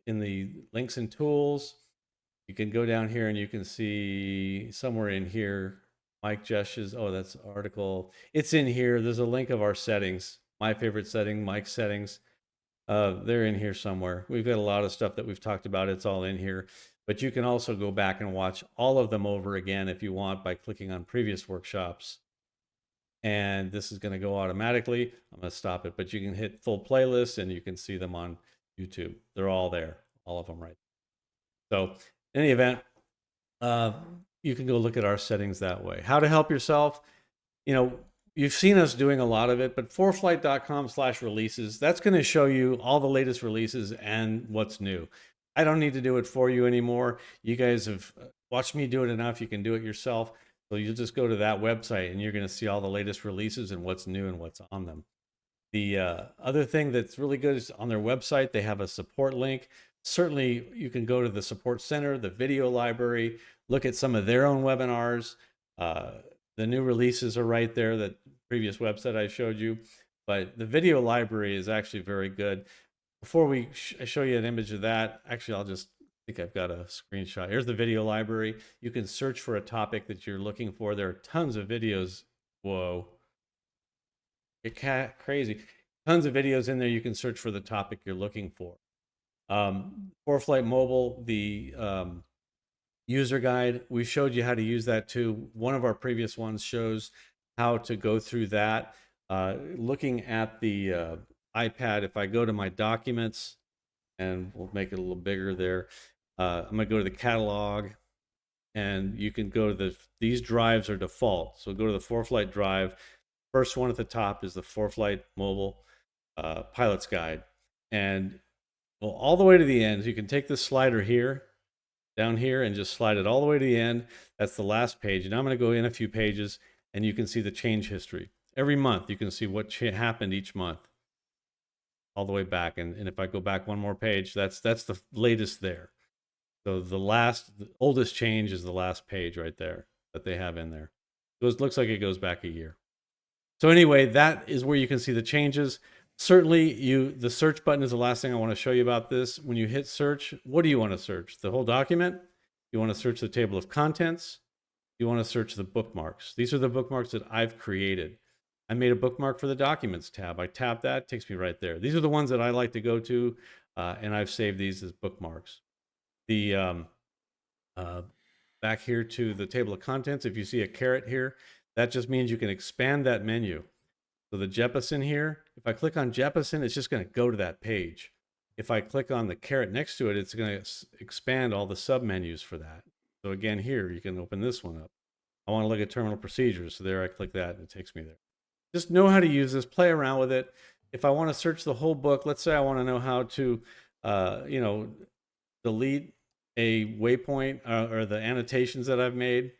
in the links and tools, you can go down here and you can see somewhere in here, Mike gestures. Oh, that's article. It's in here. There's a link of our settings. My favorite setting, Mike's settings. They're in here somewhere. We've got a lot of stuff that we've talked about. It's all in here. But you can also go back and watch all of them over again if you want by clicking on previous workshops. And this is going to go automatically. I'm going to stop it, but you can hit full playlist and you can see them on YouTube. They're all there, all of them right. So in any event, you can go look at our settings that way. How to help yourself. You've seen us doing a lot of it, but foreflight.com/releases, that's going to show you all the latest releases and what's new. I don't need to do it for you anymore. You guys have watched me do it enough. You can do it yourself. So you'll just go to that website and you're going to see all the latest releases and what's new and what's on them. The other thing that's really good is on their website, they have a support link. Certainly, you can go to the support center, the video library, look at some of their own webinars. The new releases are right there, that previous website I showed you. But the video library is actually very good. Before we show you an image of that, actually, I think I've got a screenshot. Here's the video library. You can search for a topic that you're looking for. There are tons of videos. Whoa. It's crazy. Tons of videos in there. You can search for the topic you're looking for. ForeFlight Mobile, the user guide, we showed you how to use that too. One of our previous ones shows how to go through that. Looking at the iPad, if I go to my documents, and we'll make it a little bigger there, I'm going to go to the catalog, and you can go to these drives are default. So go to the ForeFlight drive. First one at the top is the ForeFlight Mobile Pilot's Guide. And go all the way to the end. You can take this slider here, down here, and just slide it all the way to the end. That's the last page. And I'm going to go in a few pages, and you can see the change history. Every month, you can see what happened each month, all the way back. And if I go back one more page, that's the latest there. So the oldest change is the last page right there that they have in there. It looks like it goes back a year. So anyway, that is where you can see the changes. Certainly, the search button is the last thing I want to show you about this. When you hit search, what do you want to search? The whole document? You want to search the table of contents? You want to search the bookmarks. These are the bookmarks that I've created. I made a bookmark for the Documents tab. I tap that, takes me right there. These are the ones that I like to go to, and I've saved these as bookmarks. The back here to the table of contents, if you see a caret here, that just means you can expand that menu. So the Jeppesen here, if I click on Jeppesen, it's just going to go to that page. If I click on the caret next to it, it's going to expand all the submenus for that. So again, here, you can open this one up. I want to look at terminal procedures. So there I click that and it takes me there. Just know how to use this, play around with it. If I want to search the whole book, let's say I want to know how to, you know, delete a waypoint or the annotations that I've made.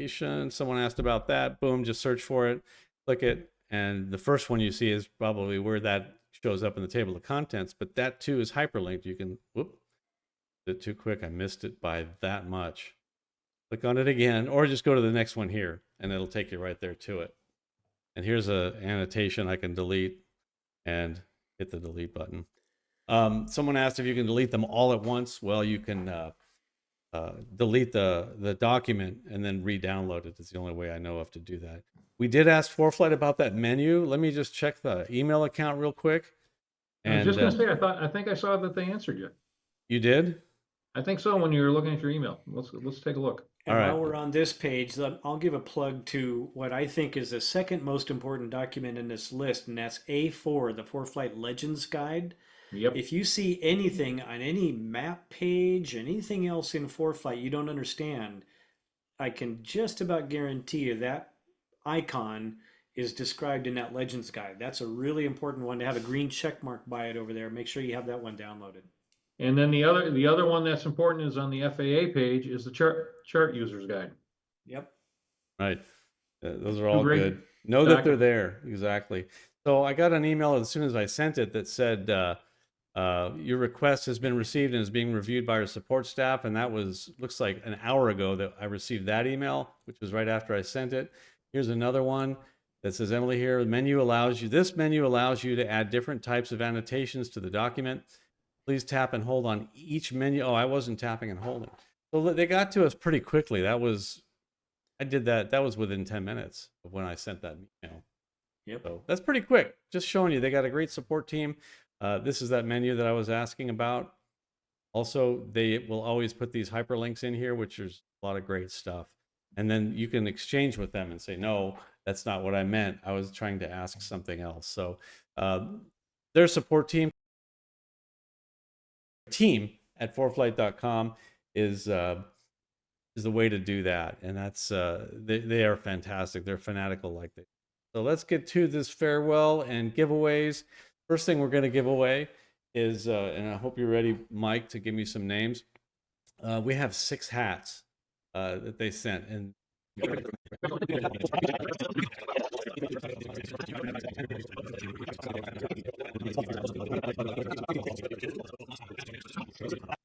Someone asked about that. Boom, just search for it, click it, and the first one you see is probably where that shows up in the table of contents, but that too is hyperlinked. You can, whoop, did it too quick. I missed it by that much. Click on it again, or just go to the next one here, and it'll take you right there to it. And here's an annotation I can delete and hit the delete button. Someone asked if you can delete them all at once. Well, you can delete the document and then re-download it. It's the only way I know of to do that. We did ask ForeFlight about that menu. Let me just check the email account real quick.
I was just gonna say, I think I saw that they answered you.
You did?
I think so, when you were looking at your email. Let's take a look.
And
All right.
while we're on this page, I'll give a plug to what I think is the second most important document in this list, and that's A4, the ForeFlight Legends Guide.
Yep.
If you see anything on any map page, anything else in ForeFlight you don't understand, I can just about guarantee you that icon is described in that Legends Guide. That's a really important one to have a green check mark by it over there. Make sure you have that one downloaded.
And then the other one that's important is on the FAA page is the chart users guide.
Yep.
Right. Those are all
great
good. Know that they're there. Exactly. So I got an email as soon as I sent it that said, your request has been received and is being reviewed by our support staff. And that was, looks like an hour ago that I received that email, which was right after I sent it. Here's another one that says, Emily here, this menu allows you to add different types of annotations to the document. Please tap and hold on each menu. Oh, I wasn't tapping and holding. So they got to us pretty quickly. I did that. That was within 10 minutes of when I sent that email.
Yep.
So that's pretty quick. Just showing you, they got a great support team. This is that menu that I was asking about. Also, they will always put these hyperlinks in here, which is a lot of great stuff. And then you can exchange with them and say, no, that's not what I meant. I was trying to ask something else. So their support team at foreflight.com is the way to do that. And that's they are fantastic. They're fanatical like this. So let's get to this farewell and giveaways. First thing we're going to give away is, and I hope you're ready, Mike, to give me some names. We have 6 hats that they sent, and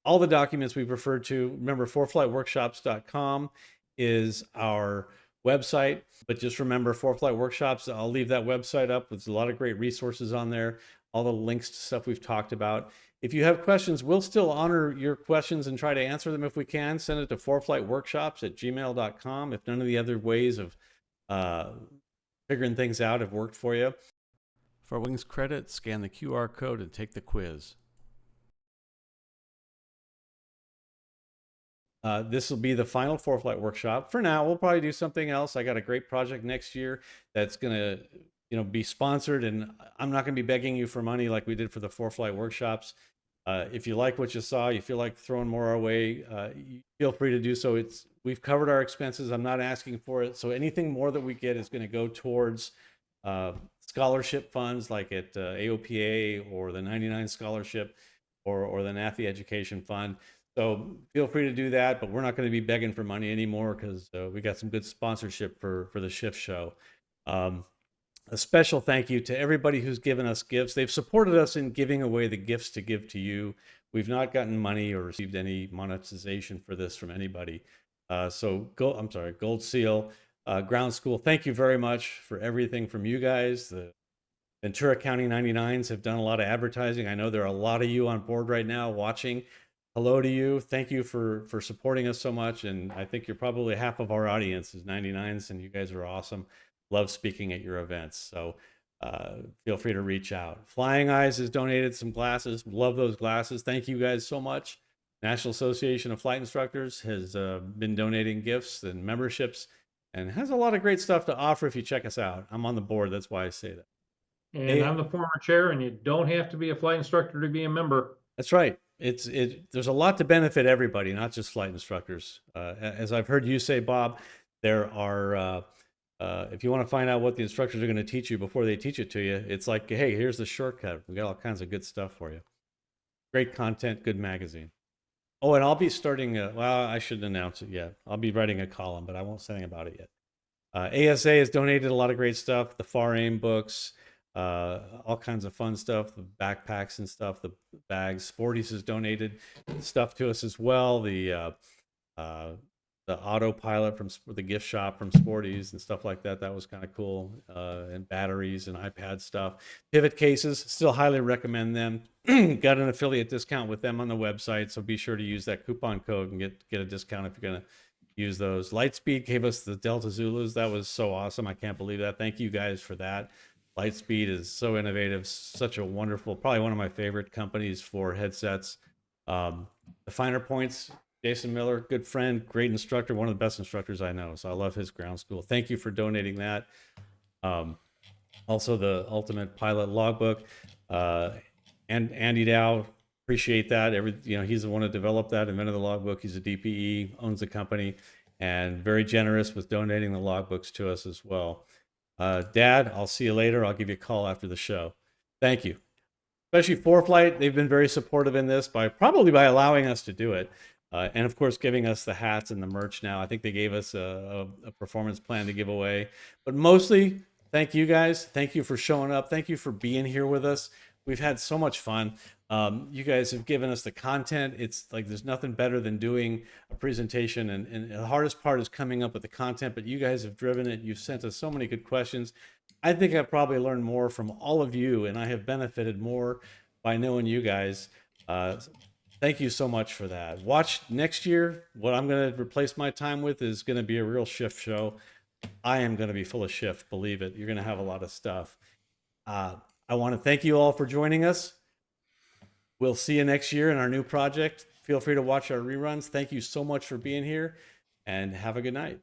all the documents we've referred to. Remember, ForeFlightWorkshops.com is our website, but just remember ForeFlight Workshops. I'll leave that website up. There's a lot of great resources on there, all the links to stuff we've talked about. If you have questions, we'll still honor your questions and try to answer them if we can. Send it to foreflightworkshops@gmail.com if none of the other ways of figuring things out have worked for you. For Wings credit, scan the QR code and take the quiz. This will be the final ForeFlight workshop. For now, we'll probably do something else. I got a great project next year that's going to be sponsored, and I'm not going to be begging you for money like we did for the ForeFlight workshops. If you like what you saw, you feel like throwing more our way, feel free to do so. We've covered our expenses. I'm not asking for it. So anything more that we get is going to go towards scholarship funds like at AOPA or the 99 scholarship or the NAFI education fund. So feel free to do that, but we're not going to be begging for money anymore because we got some good sponsorship for the SCHIFF'S show. A special thank you to everybody who's given us gifts. They've supported us in giving away the gifts to give to you. We've not gotten money or received any monetization for this from anybody. Gold Seal, Ground School, thank you very much for everything from you guys. The Ventura County 99s have done a lot of advertising. I know there are a lot of you on board right now watching. Hello to you. Thank you for supporting us so much. And I think you're probably half of our audience is 99s, and you guys are awesome. Love speaking at your events. So feel free to reach out. Flying Eyes has donated some glasses. Love those glasses. Thank you guys so much. National Association of Flight Instructors has been donating gifts and memberships and has a lot of great stuff to offer if you check us out. I'm on the board. That's why I say that.
And I'm the former chair, and you don't have to be a flight instructor to be a member.
That's right. there's a lot to benefit everybody, not just flight instructors. As I've heard you say, Bob, there are, if you want to find out what the instructors are going to teach you before they teach it to you, it's like, hey, here's the shortcut. We got all kinds of good stuff for you. Great content, good magazine. Oh, and I'll be starting, well, I shouldn't announce it yet. I'll be writing a column, but I won't say anything about it yet. ASA has donated a lot of great stuff, the Far Aim books, all kinds of fun stuff, the backpacks and stuff, the bags. Sporty's has donated stuff to us as well. The autopilot from the gift shop from Sporty's and stuff like that. That was kind of cool. And batteries and iPad stuff. Pivot cases, still highly recommend them. Got an affiliate discount with them on the website, so be sure to use that coupon code and get a discount if you're going to use those. Lightspeed gave us the Delta Zulus. That was so awesome. I can't believe that. Thank you guys for that. Lightspeed is so innovative, such a wonderful, probably one of my favorite companies for headsets. The Finer Points, Jason Miller, good friend, great instructor, one of the best instructors I know. So I love his ground school. Thank you for donating that. Also the Ultimate Pilot Logbook, and Andy Dow, appreciate that. He's the one who developed that, invented the logbook. He's a DPE, owns the company, and very generous with donating the logbooks to us as well. Dad, I'll see you later. I'll give you a call after the show. Thank you. Especially ForeFlight, they've been very supportive in this probably by allowing us to do it. And of course, giving us the hats and the merch now. I think they gave us a performance plan to give away. But mostly, thank you guys. Thank you for showing up. Thank you for being here with us. We've had so much fun. You guys have given us the content. It's like there's nothing better than doing a presentation. And the hardest part is coming up with the content, but you guys have driven it. You've sent us so many good questions. I think I've probably learned more from all of you, and I have benefited more by knowing you guys. Thank you so much for that. Watch next year. What I'm going to replace my time with is going to be a real shift show. I am going to be full of shift, believe it. You're going to have a lot of stuff. I want to thank you all for joining us. We'll see you next year in our new project. Feel free to watch our reruns. Thank you so much for being here, and have a good night.